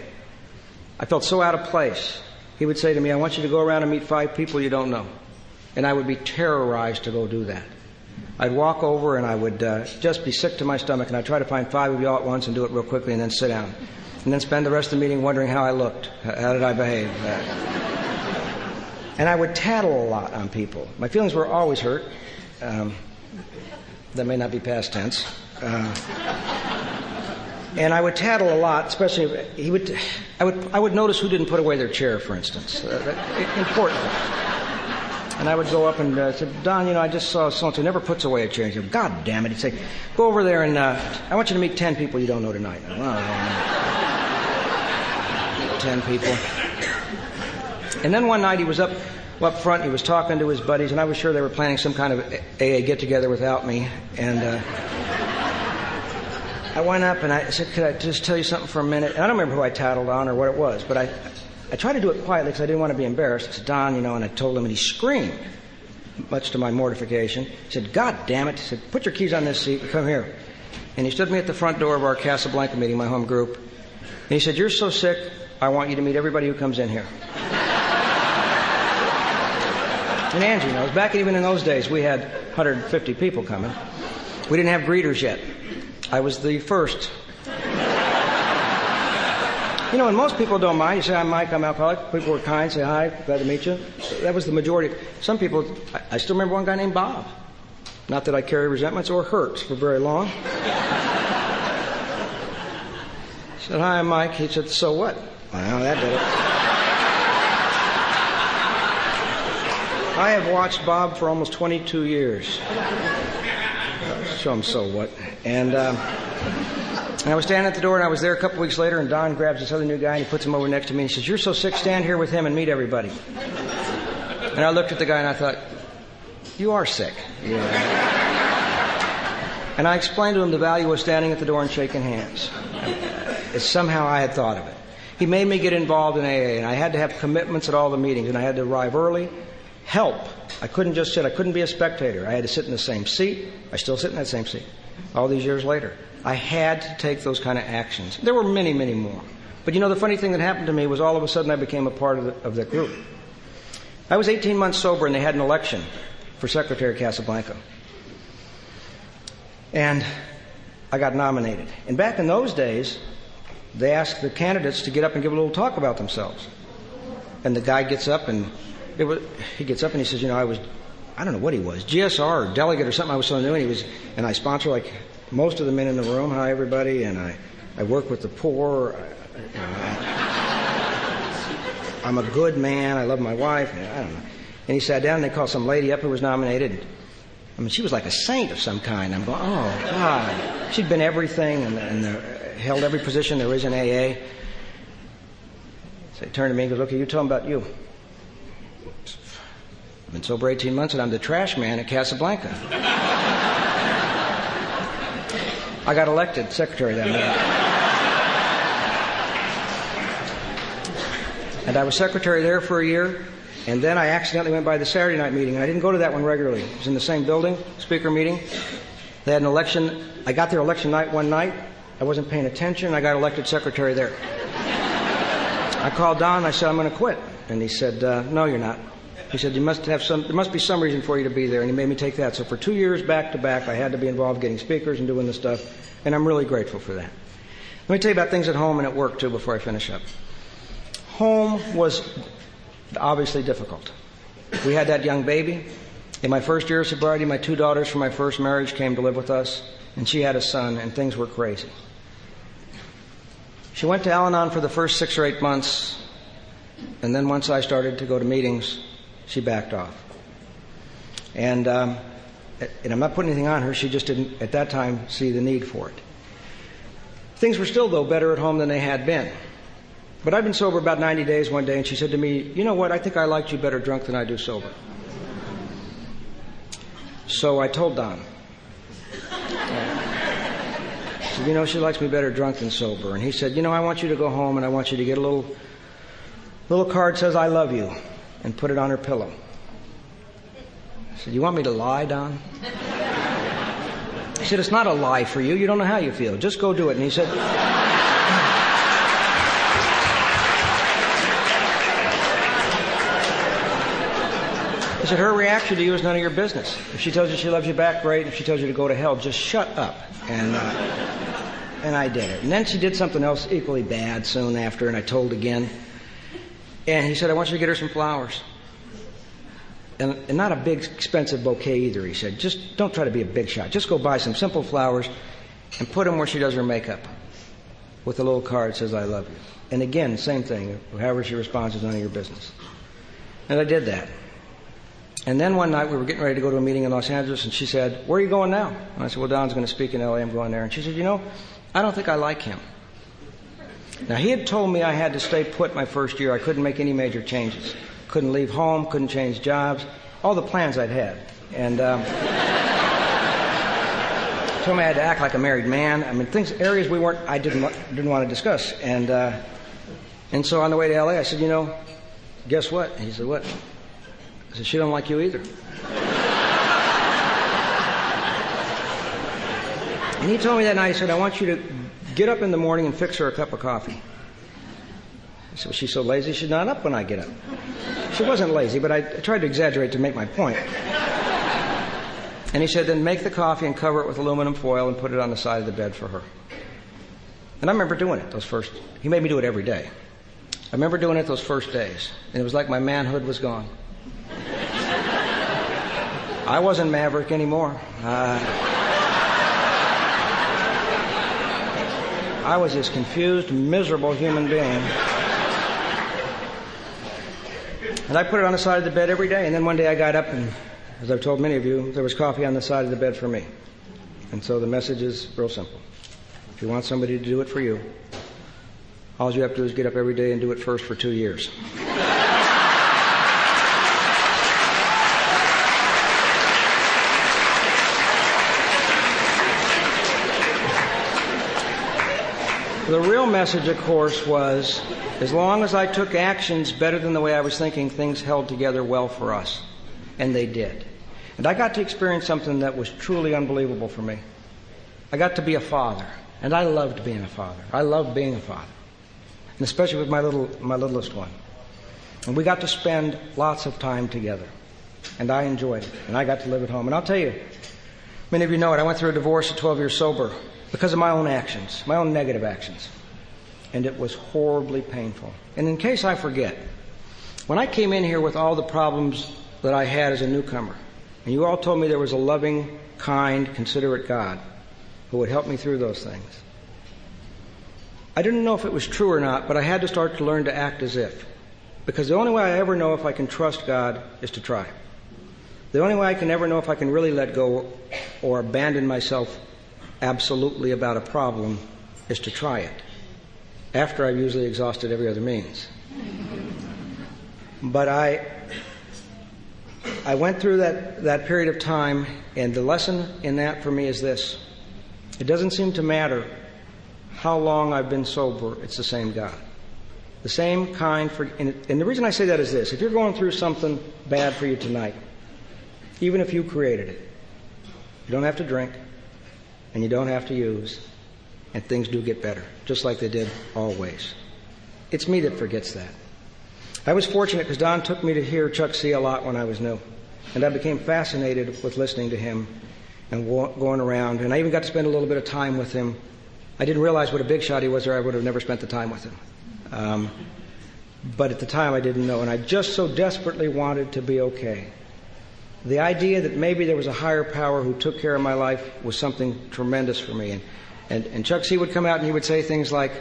I felt so out of place. He would say to me, I want you to go around and meet 5 people you don't know. And I would be terrorized to go do that. I'd walk over and I would just be sick to my stomach, and I'd try to find 5 of you all at once and do it real quickly and then sit down. And then spend the rest of the meeting wondering how I looked. How did I behave? And I would tattle a lot on people. My feelings were always hurt. That may not be past tense. And I would tattle a lot, especially I would notice who didn't put away their chair, for instance. Important. And I would go up and say, Don, I just saw so-and-so never puts away a chair. He'd say, God damn it. He'd say, go over there and I want you to meet 10 people you don't know tonight. 10 people. And then one night he was up front, he was talking to his buddies, and I was sure they were planning some kind of AA get-together without me. And I went up and I said, could I just tell you something for a minute? And I don't remember who I tattled on or what it was, but I tried to do it quietly because I didn't want to be embarrassed. I said, Don, and I told him, and he screamed, much to my mortification. He said, God damn it. He said, put your keys on this seat and come here. And he stood me at the front door of our Casablanca meeting, my home group. And he said, you're so sick, I want you to meet everybody who comes in here. And Angie knows, back even in those days, we had 150 people coming. We didn't have greeters yet. I was the first. And most people don't mind. You say, I'm Mike, I'm alcoholic. People were kind, say hi, glad to meet you. That was the majority. Some people, I still remember one guy named Bob. Not that I carry resentments or hurts for very long. He said, hi, I'm Mike. He said, so what? Well, that did it. I have watched Bob for almost 22 years. Show him so what. And I was standing at the door, and I was there a couple weeks later, and Don grabs this other new guy, and he puts him over next to me, and he says, you're so sick, stand here with him and meet everybody. And I looked at the guy, and I thought, you are sick. Yeah. And I explained to him the value of standing at the door and shaking hands. Somehow I had thought of it. He made me get involved in AA, and I had to have commitments at all the meetings, and I had to arrive early, help. I couldn't just sit. I couldn't be a spectator. I had to sit in the same seat. I still sit in that same seat all these years later. I had to take those kind of actions. There were many, many more. But the funny thing that happened to me was all of a sudden I became a part of that group. I was 18 months sober, and they had an election for Secretary of Casablanca. And I got nominated. And back in those days, they asked the candidates to get up and give a little talk about themselves. And the guy gets up and he says, I don't know what he was, GSR or delegate or something. I was so new, and I sponsor like most of the men in the room. Hi, everybody, and I work with the poor. I'm a good man. I love my wife. I don't know. And he sat down, and they called some lady up who was nominated. She was like a saint of some kind. I'm going, oh God, she'd been everything and held every position there is in AA. So he turned to me and goes, okay, you tell them about you. I've been sober 18 months, and I'm the trash man at Casablanca. I got elected secretary that night. And I was secretary there for a year, And then I accidentally went by the Saturday night meeting, and I didn't go to that one regularly. It was in the same building, speaker meeting. They had an election. I got there election night one night. I wasn't paying attention. I got elected secretary there. I called Don. I said, I'm going to quit. And he said, no, you're not. He said, there must be some reason for you to be there. And he made me take that. So for 2 years back to back, I had to be involved getting speakers and doing this stuff. And I'm really grateful for that. Let me tell you about things at home and at work, too, before I finish up. Home was obviously difficult. We had that young baby. In my first year of sobriety, my 2 daughters from my first marriage came to live with us, and she had a son, and things were crazy. She went to Al-Anon for the first 6 or 8 months, and then once I started to go to meetings, she backed off. And I'm not putting anything on her. She just didn't, at that time, see the need for it. Things were still, though, better at home than they had been. But I'd been sober about 90 days one day, and she said to me, you know what, I think I liked you better drunk than I do sober. So I told Don. I said, you know, she likes me better drunk than sober. And he said, you know, I want you to go home, and I want you to get a little card that says, I love you, and put it on her pillow. I said, you want me to lie, Don? He said, it's not a lie for you. You don't know how you feel. Just go do it. And he said... He said, her reaction to you is none of your business. If she tells you she loves you back, great. If she tells you to go to hell, just shut up. And I did it. And then she did something else equally bad soon after, and I told again. And he said, I want you to get her some flowers. And not a big, expensive bouquet either, he said. Just don't try to be a big shot. Just go buy some simple flowers and put them where she does her makeup with a little card that says, I love you. And again, same thing. However she responds is none of your business. And I did that. And then one night we were getting ready to go to a meeting in Los Angeles, and she said, where are you going now? And I said, well, Don's going to speak in L.A. I'm going there. And she said, you know, I don't think I like him. Now, he had told me I had to stay put my first year. I couldn't make any major changes. Couldn't leave home, couldn't change jobs, all the plans I'd had. And told me I had to act like a married man. I mean, areas I didn't want to discuss. And so on the way to L.A., I said, you know, guess what? And he said, what? I said, she don't like you either. And he told me that night, he said, I want you to get up in the morning and fix her a cup of coffee. I said, well, she's so lazy, she's not up when I get up. She wasn't lazy, but I tried to exaggerate to make my point. And he said, then make the coffee and cover it with aluminum foil and put it on the side of the bed for her. And I remember doing it he made me do it every day. I remember doing it those first days. And it was like my manhood was gone. I wasn't Maverick anymore. I was this confused, miserable human being. And I put it on the side of the bed every day. And then one day I got up, and as I've told many of you, there was coffee on the side of the bed for me. And so the message is real simple. If you want somebody to do it for you, all you have to do is get up every day and do it first for 2 years. The real message, of course, was as long as I took actions better than the way I was thinking, things held together well for us. And they did. And I got to experience something that was truly unbelievable for me. I got to be a father. And I loved being a father. I loved being a father. And especially with my littlest one. And we got to spend lots of time together. And I enjoyed it. And I got to live at home. And I'll tell you, many of you know it, I went through a divorce at 12 years sober. Because of my own actions, my own negative actions. And it was horribly painful. And in case I forget, when I came in here with all the problems that I had as a newcomer, and you all told me there was a loving, kind, considerate God who would help me through those things, I didn't know if it was true or not, but I had to start to learn to act as if. Because the only way I ever know if I can trust God is to try. The only way I can ever know if I can really let go or abandon myself absolutely about a problem is to try it, after I've usually exhausted every other means. But I went through that period of time, and the lesson in that for me is this. It doesn't seem to matter how long I've been sober, it's the same God. The same kind and the reason I say that is this. If you're going through something bad for you tonight, even if you created it, you don't have to drink and you don't have to use, and things do get better, just like they did always. It's me that forgets that. I was fortunate because Don took me to hear Chuck C. a lot when I was new, and I became fascinated with listening to him and going around, and I even got to spend a little bit of time with him. I didn't realize what a big shot he was, or I would have never spent the time with him. But at the time I didn't know, and I just so desperately wanted to be okay. The idea that maybe there was a higher power who took care of my life was something tremendous for me. And Chuck C. would come out and he would say things like,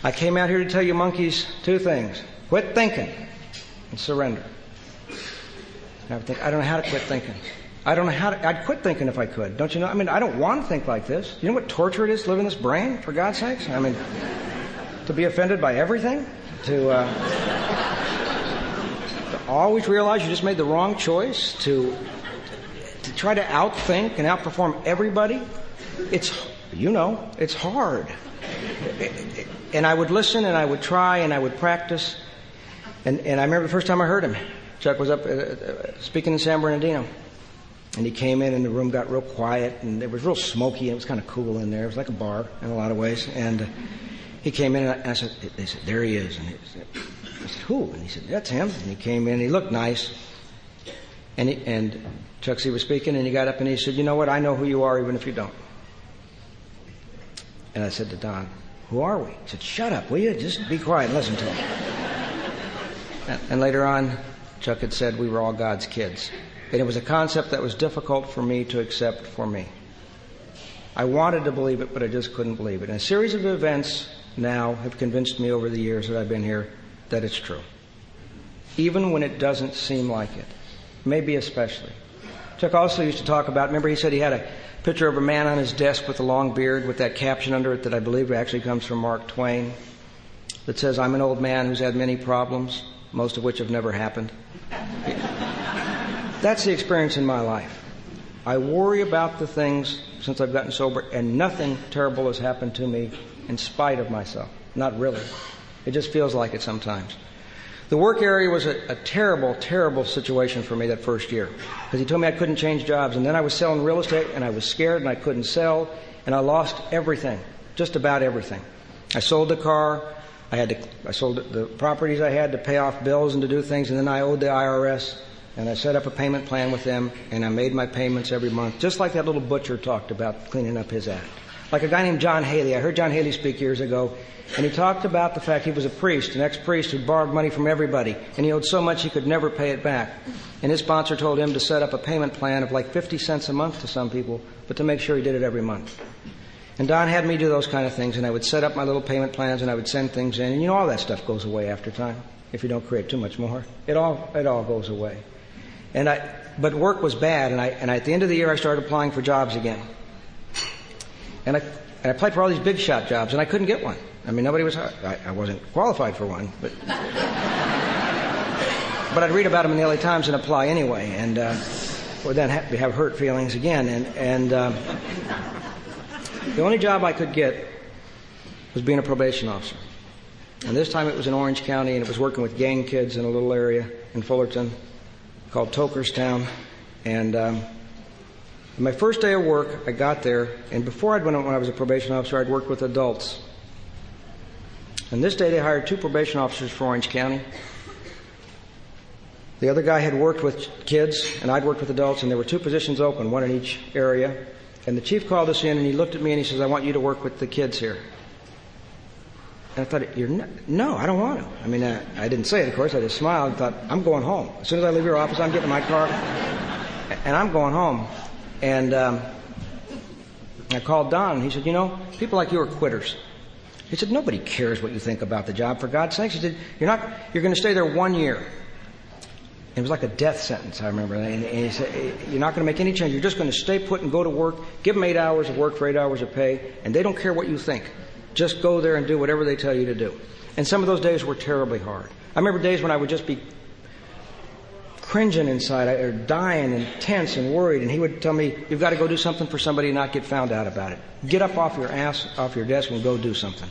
I came out here to tell you monkeys two things. Quit thinking and surrender. And I would think, I don't know how to quit thinking. I don't know how to, I'd quit thinking if I could. Don't you know? I mean, I don't want to think like this. You know what torture it is to live in this brain, for God's sakes? I mean, to be offended by everything? To always realize you just made the wrong choice? To try to outthink and outperform everybody? It's hard. And I would listen and I would try and I would practice. And I remember the first time I heard him. Chuck was up speaking in San Bernardino. And he came in and the room got real quiet and it was real smoky and it was kind of cool in there. It was like a bar in a lot of ways. And he came in and I said, they said, there he is. And I said, who? And he said, that's him. And he came in and he looked nice. And Chuck C. was speaking and he got up and he said, you know what? I know who you are even if you don't. And I said to Don, who are we? He said, shut up, will you? Just be quiet and listen to him. And later on, Chuck had said we were all God's kids. And it was a concept that was difficult for me to accept for me. I wanted to believe it, but I just couldn't believe it. And a series of events now have convinced me over the years that I've been here that it's true. Even when it doesn't seem like it. Maybe especially. Chuck also used to talk about, remember he said he had a picture of a man on his desk with a long beard with that caption under it that I believe actually comes from Mark Twain that says, I'm an old man who's had many problems, most of which have never happened. That's the experience in my life. I worry about the things since I've gotten sober, and nothing terrible has happened to me in spite of myself. Not really. It just feels like it sometimes. The work area was a terrible, terrible situation for me that first year. Because he told me I couldn't change jobs. And then I was selling real estate, and I was scared, and I couldn't sell. And I lost everything. Just about everything. I sold the car. I sold the properties I had to pay off bills and to do things. And then I owed the IRS. And I set up a payment plan with them. And I made my payments every month. Just like that little butcher talked about cleaning up his act. Like a guy named John Haley. I heard John Haley speak years ago. And he talked about the fact he was a priest, an ex-priest who borrowed money from everybody. And he owed so much he could never pay it back. And his sponsor told him to set up a payment plan of like 50 cents a month to some people, but to make sure he did it every month. And Don had me do those kind of things, and I would set up my little payment plans, and I would send things in. And you know, all that stuff goes away after time, if you don't create too much more. It all goes away. But work was bad, and at the end of the year I started applying for jobs again. And I applied for all these big shot jobs, and I couldn't get one. I mean, nobody was. I wasn't qualified for one, but I'd read about them in the LA Times and apply anyway, and would then have hurt feelings again. And the only job I could get was being a probation officer. And this time it was in Orange County, and it was working with gang kids in a little area in Fullerton called Tokerstown. And my first day of work, I got there, and before when I was a probation officer, I'd worked with adults. And this day they hired 2 probation officers for Orange County. The other guy had worked with kids, and I'd worked with adults, and there were 2 positions open, one in each area. And the chief called us in, and he looked at me, and he says, I want you to work with the kids here. And I thought, no, I don't want to. I mean, I didn't say it, of course. I just smiled and thought, I'm going home. As soon as I leave your office, I'm getting in my car, and I'm going home. And I called Don, and he said, people like you are quitters. He said, nobody cares what you think about the job, for God's sakes. He said, you're going to stay there 1 year. It was like a death sentence, I remember. And he said, you're not going to make any change. You're just going to stay put and go to work, give them 8 hours of work for 8 hours of pay, and they don't care what you think. Just go there and do whatever they tell you to do. And some of those days were terribly hard. I remember days when I would just be cringing inside, or dying and tense and worried, and he would tell me, you've got to go do something for somebody and not get found out about it. Get up off your ass, off your desk, and go do something.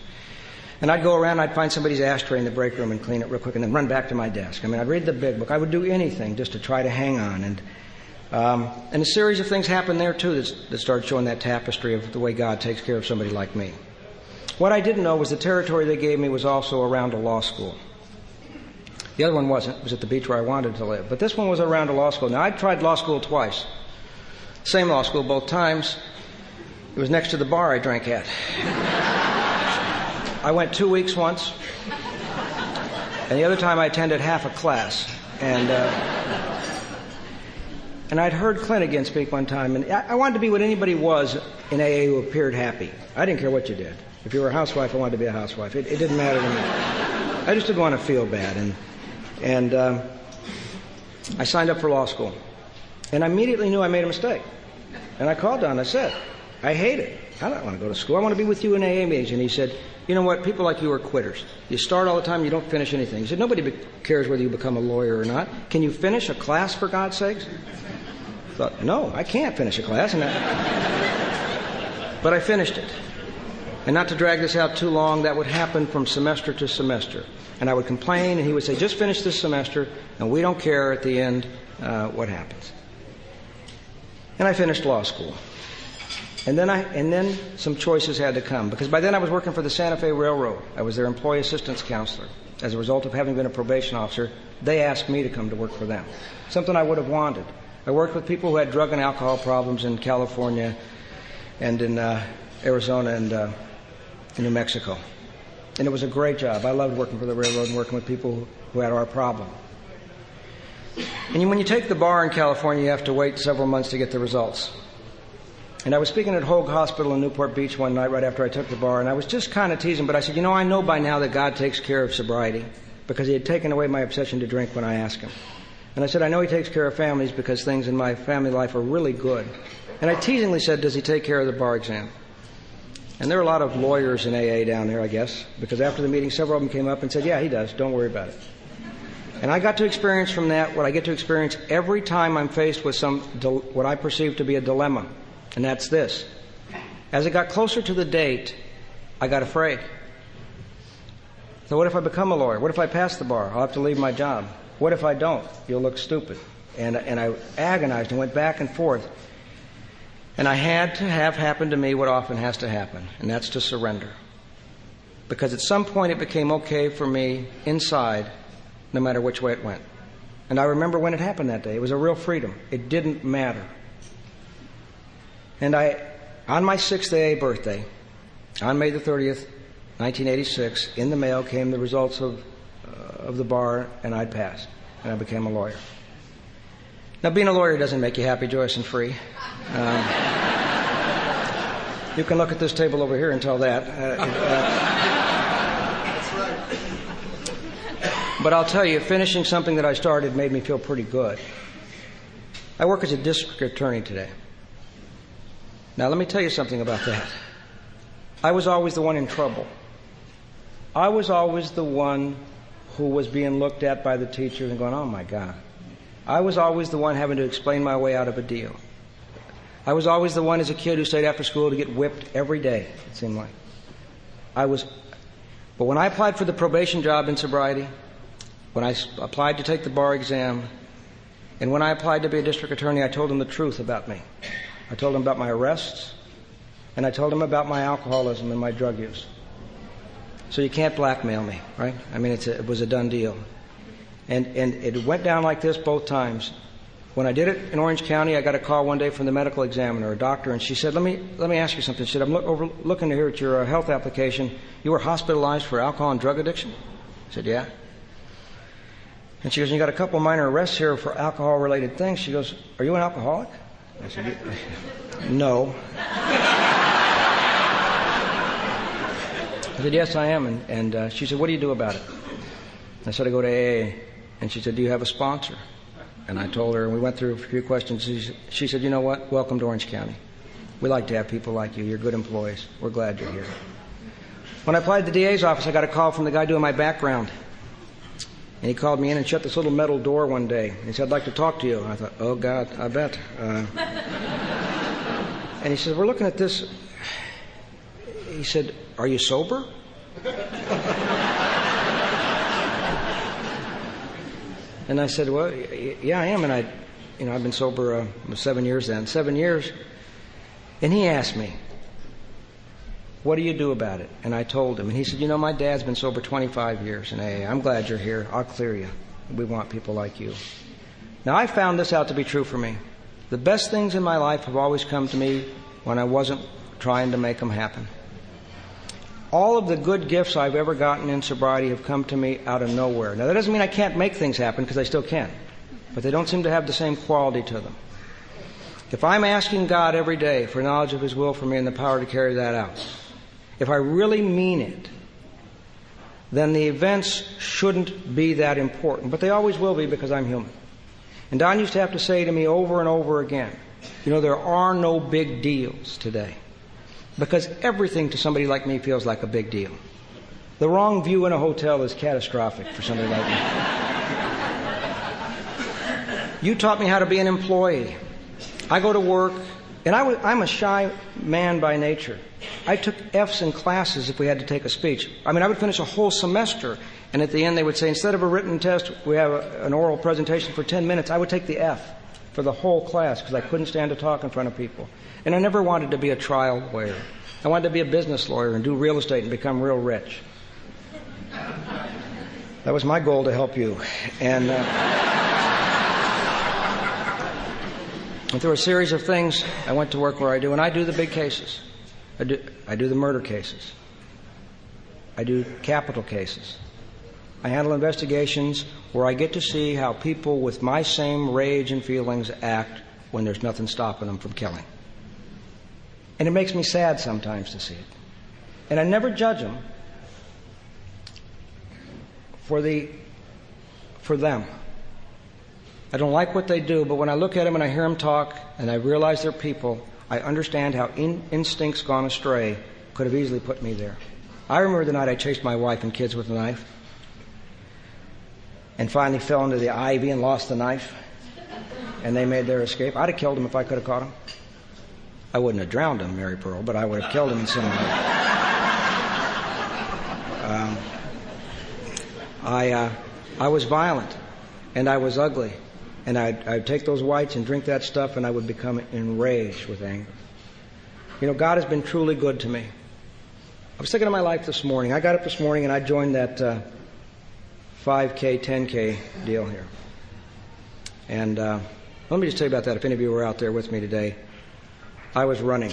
And I'd go around, I'd find somebody's ashtray in the break room and clean it real quick and then run back to my desk. I mean, I'd read the big book. I would do anything just to try to hang on. And a series of things happened there, too, that started showing that tapestry of the way God takes care of somebody like me. What I didn't know was the territory they gave me was also around a law school. The other one wasn't. It was at the beach where I wanted to live. But this one was around a law school. Now, I'd tried law school twice. Same law school both times. It was next to the bar I drank at. I went 2 weeks once, and the other time I attended half a class. And I'd heard Clint again speak one time, and I wanted to be what anybody was in AA who appeared happy. I didn't care what you did. If you were a housewife, I wanted to be a housewife. It didn't matter to me. I just didn't want to feel bad. And I signed up for law school. And I immediately knew I made a mistake. And I called Don and I said, I hate it. I don't want to go to school. I want to be with you in AA meetings. And he said, you know what? People like you are quitters. You start all the time, you don't finish anything. He said, nobody cares whether you become a lawyer or not. Can you finish a class, for God's sakes? I thought, no, I can't finish a class. But I finished it. And not to drag this out too long, that would happen from semester to semester. And I would complain, and he would say, just finish this semester, and we don't care at the end what happens. And I finished law school. And then some choices had to come, because by then I was working for the Santa Fe Railroad. I was their employee assistance counselor. As a result of having been a probation officer, they asked me to come to work for them, something I would have wanted. I worked with people who had drug and alcohol problems in California and in Arizona and in New Mexico. And it was a great job. I loved working for the railroad and working with people who had our problem. And when you take the bar in California, you have to wait several months to get the results. And I was speaking at Hoag Hospital in Newport Beach one night right after I took the bar, and I was just kind of teasing, but I said, I know by now that God takes care of sobriety, because he had taken away my obsession to drink when I asked him. And I said, I know he takes care of families because things in my family life are really good. And I teasingly said, does he take care of the bar exam? And there are a lot of lawyers in AA down there, I guess, because after the meeting, several of them came up and said, yeah, he does. Don't worry about it. And I got to experience from that what I get to experience every time I'm faced with what I perceive to be a dilemma. And that's this. As it got closer to the date, I got afraid. So what if I become a lawyer? What if I pass the bar? I'll have to leave my job. What if I don't? You'll look stupid. And I agonized and went back and forth. And I had to have happen to me what often has to happen, and that's to surrender. Because at some point it became okay for me inside, no matter which way it went. And I remember when it happened that day. It was a real freedom. It didn't matter. And on my 6th AA birthday, on May the 30th, 1986, in the mail came the results of the bar, and I'd passed, and I became a lawyer. Now, being a lawyer doesn't make you happy, joyous, and free. You can look at this table over here and tell that. That's right. But I'll tell you, finishing something that I started made me feel pretty good. I work as a district attorney today. Now, let me tell you something about that. I was always the one in trouble. I was always the one who was being looked at by the teachers and going, oh, my God. I was always the one having to explain my way out of a deal. I was always the one as a kid who stayed after school to get whipped every day, it seemed like. But when I applied for the probation job in sobriety, when I applied to take the bar exam, and when I applied to be a district attorney, I told them the truth about me. I told them about my arrests, and I told them about my alcoholism and my drug use. So you can't blackmail me, right? I mean, it was a done deal. And it went down like this both times. When I did it in Orange County, I got a call one day from the medical examiner, a doctor, and she said, let me ask you something. She said, I'm looking here at your health application. You were hospitalized for alcohol and drug addiction? I said, yeah. And she goes, you got a couple minor arrests here for alcohol-related things. She goes, are you an alcoholic? I said, no. I said, yes, I am. And she said, what do you do about it? I said, I go to AA. And she said, do you have a sponsor? And I told her, and we went through a few questions. She said, you know what? Welcome to Orange County. We like to have people like you. You're good employees. We're glad you're here. When I applied to the DA's office, I got a call from the guy doing my background. And he called me in and shut this little metal door one day. He said, I'd like to talk to you. And I thought, oh, God, I bet. And he said, we're looking at this. He said, are you sober? And I said, well, yeah, I am. And I've been sober 7 years then. 7 years. And he asked me, what do you do about it? And I told him. And he said, my dad's been sober 25 years in AA. I'm glad you're here. I'll clear you. We want people like you. Now, I found this out to be true for me. The best things in my life have always come to me when I wasn't trying to make them happen. All of the good gifts I've ever gotten in sobriety have come to me out of nowhere. Now, that doesn't mean I can't make things happen, because I still can. But they don't seem to have the same quality to them. If I'm asking God every day for knowledge of His will for me and the power to carry that out, if I really mean it, then the events shouldn't be that important. But they always will be, because I'm human. And Don used to have to say to me over and over again, there are no big deals today. Because everything to somebody like me feels like a big deal. The wrong view in a hotel is catastrophic for somebody like me. You taught me how to be an employee. I go to work, and I'm a shy man by nature. I took F's in classes if we had to take a speech. I would finish a whole semester, and at the end they would say, instead of a written test, we have an oral presentation for 10 minutes. I would take the F for the whole class, because I couldn't stand to talk in front of people. And I never wanted to be a trial lawyer. I wanted to be a business lawyer and do real estate and become real rich. That was my goal, to help you. And through a series of things, I went to work where I do, and I do the big cases. I do the murder cases. I do capital cases. I handle investigations where I get to see how people with my same rage and feelings act when there's nothing stopping them from killing. And it makes me sad sometimes to see it. And I never judge them for them. I don't like what they do, but when I look at them and I hear them talk and I realize they're people, I understand how instincts gone astray could have easily put me there. I remember the night I chased my wife and kids with a knife and finally fell into the ivy and lost the knife, and they made their escape. I'd have killed them if I could have caught them. I wouldn't have drowned them, Mary Pearl, but I would have killed them in some way. I was violent, and I was ugly, and I'd take those whites and drink that stuff, and I would become enraged with anger. God has been truly good to me. I was thinking of my life this morning. I got up this morning and I joined that 5K, 10K deal here. And let me just tell you about that if any of you were out there with me today. I was running,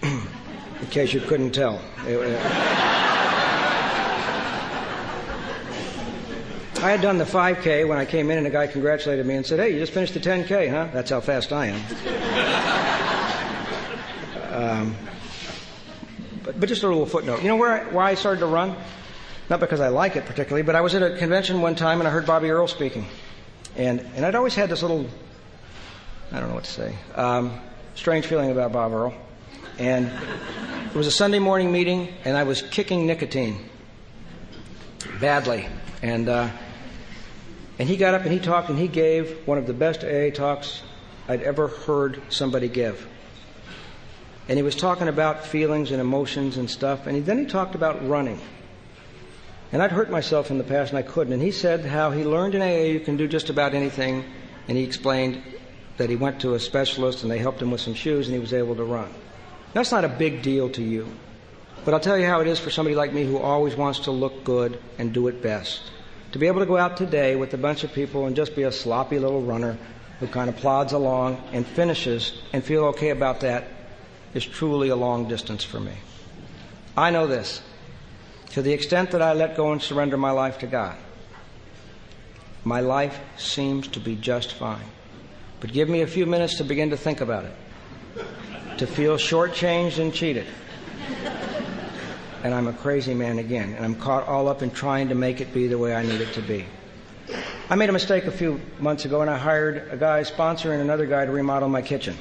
in case you couldn't tell. I had done the 5K when I came in, and a guy congratulated me and said, "Hey, you just finished the 10K, huh?" That's how fast I am. But just a little footnote. Why I started to run? Not because I like it particularly, but I was at a convention one time and I heard Bobby Earl speaking. And I'd always had this little, I don't know what to say, strange feeling about Bob Earl. And it was a Sunday morning meeting, and I was kicking nicotine badly. And he got up and he talked, and he gave one of the best AA talks I'd ever heard somebody give. And he was talking about feelings and emotions and stuff, and then he talked about running. And I'd hurt myself in the past, and I couldn't. And he said how he learned in AA you can do just about anything, and he explained that he went to a specialist, and they helped him with some shoes, and he was able to run. That's not a big deal to you. But I'll tell you how it is for somebody like me who always wants to look good and do it best. To be able to go out today with a bunch of people and just be a sloppy little runner who kind of plods along and finishes and feel okay about that is truly a long distance for me. I know this. To the extent that I let go and surrender my life to God, my life seems to be just fine. But give me a few minutes to begin to think about it, to feel shortchanged and cheated, and I'm a crazy man again, and I'm caught all up in trying to make it be the way I need it to be. I made a mistake a few months ago, and I hired a guy, sponsor, and another guy to remodel my kitchen.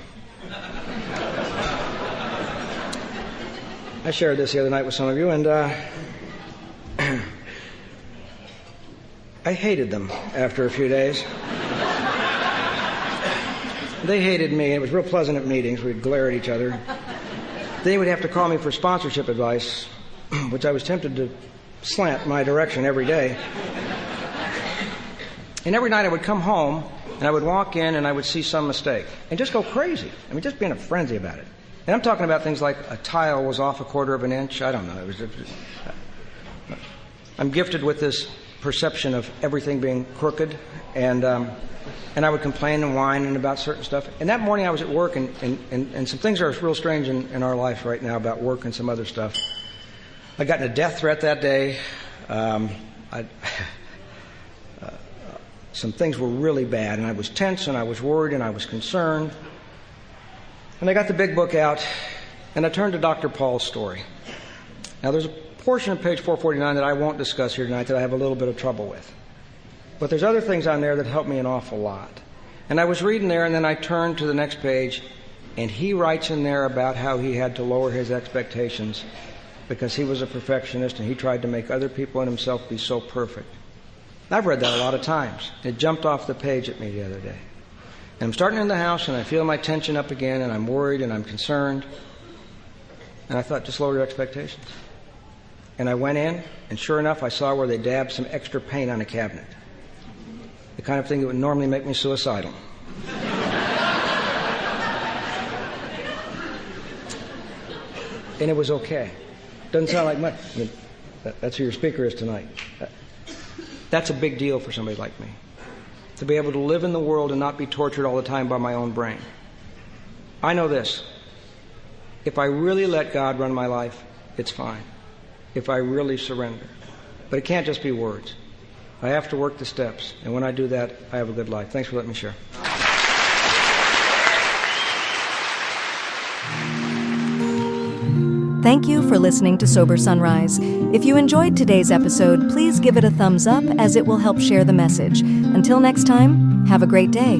I shared this the other night with some of you, and I hated them after a few days. They hated me. It was real pleasant at meetings. We'd glare at each other. They would have to call me for sponsorship advice, which I was tempted to slant my direction every day. And every night I would come home, and I would walk in, and I would see some mistake, and just go crazy. I mean, just be in a frenzy about it. And I'm talking about things like a tile was off 1/4 of an inch. I don't know. I'm gifted with this perception of everything being crooked, and I would complain and whine and about certain stuff. And that morning I was at work, and some things are real strange in our life right now about work and some other stuff. I got in a death threat that day. Some things were really bad, and I was tense, and I was worried, and I was concerned. And I got the big book out, and I turned to Dr. Paul's story. Now, there's a portion of page 449 that I won't discuss here tonight that I have a little bit of trouble with. But there's other things on there that help me an awful lot. And I was reading there, and then I turned to the next page, and he writes in there about how he had to lower his expectations because he was a perfectionist, and he tried to make other people and himself be so perfect. I've read that a lot of times. It jumped off the page at me the other day. And I'm starting in the house, and I feel my tension up again, and I'm worried, and I'm concerned. And I thought, just lower your expectations. And I went in, and sure enough, I saw where they dabbed some extra paint on a cabinet. The kind of thing that would normally make me suicidal. And it was okay. Doesn't sound like much. I mean, that's who your speaker is tonight. That's a big deal for somebody like me. To be able to live in the world and not be tortured all the time by my own brain. I know this. If I really let God run my life, it's fine. If I really surrender. But it can't just be words. I have to work the steps. And when I do that, I have a good life. Thanks for letting me share. Thank you for listening to Sober Sunrise. If you enjoyed today's episode, please give it a thumbs up as it will help share the message. Until next time, have a great day.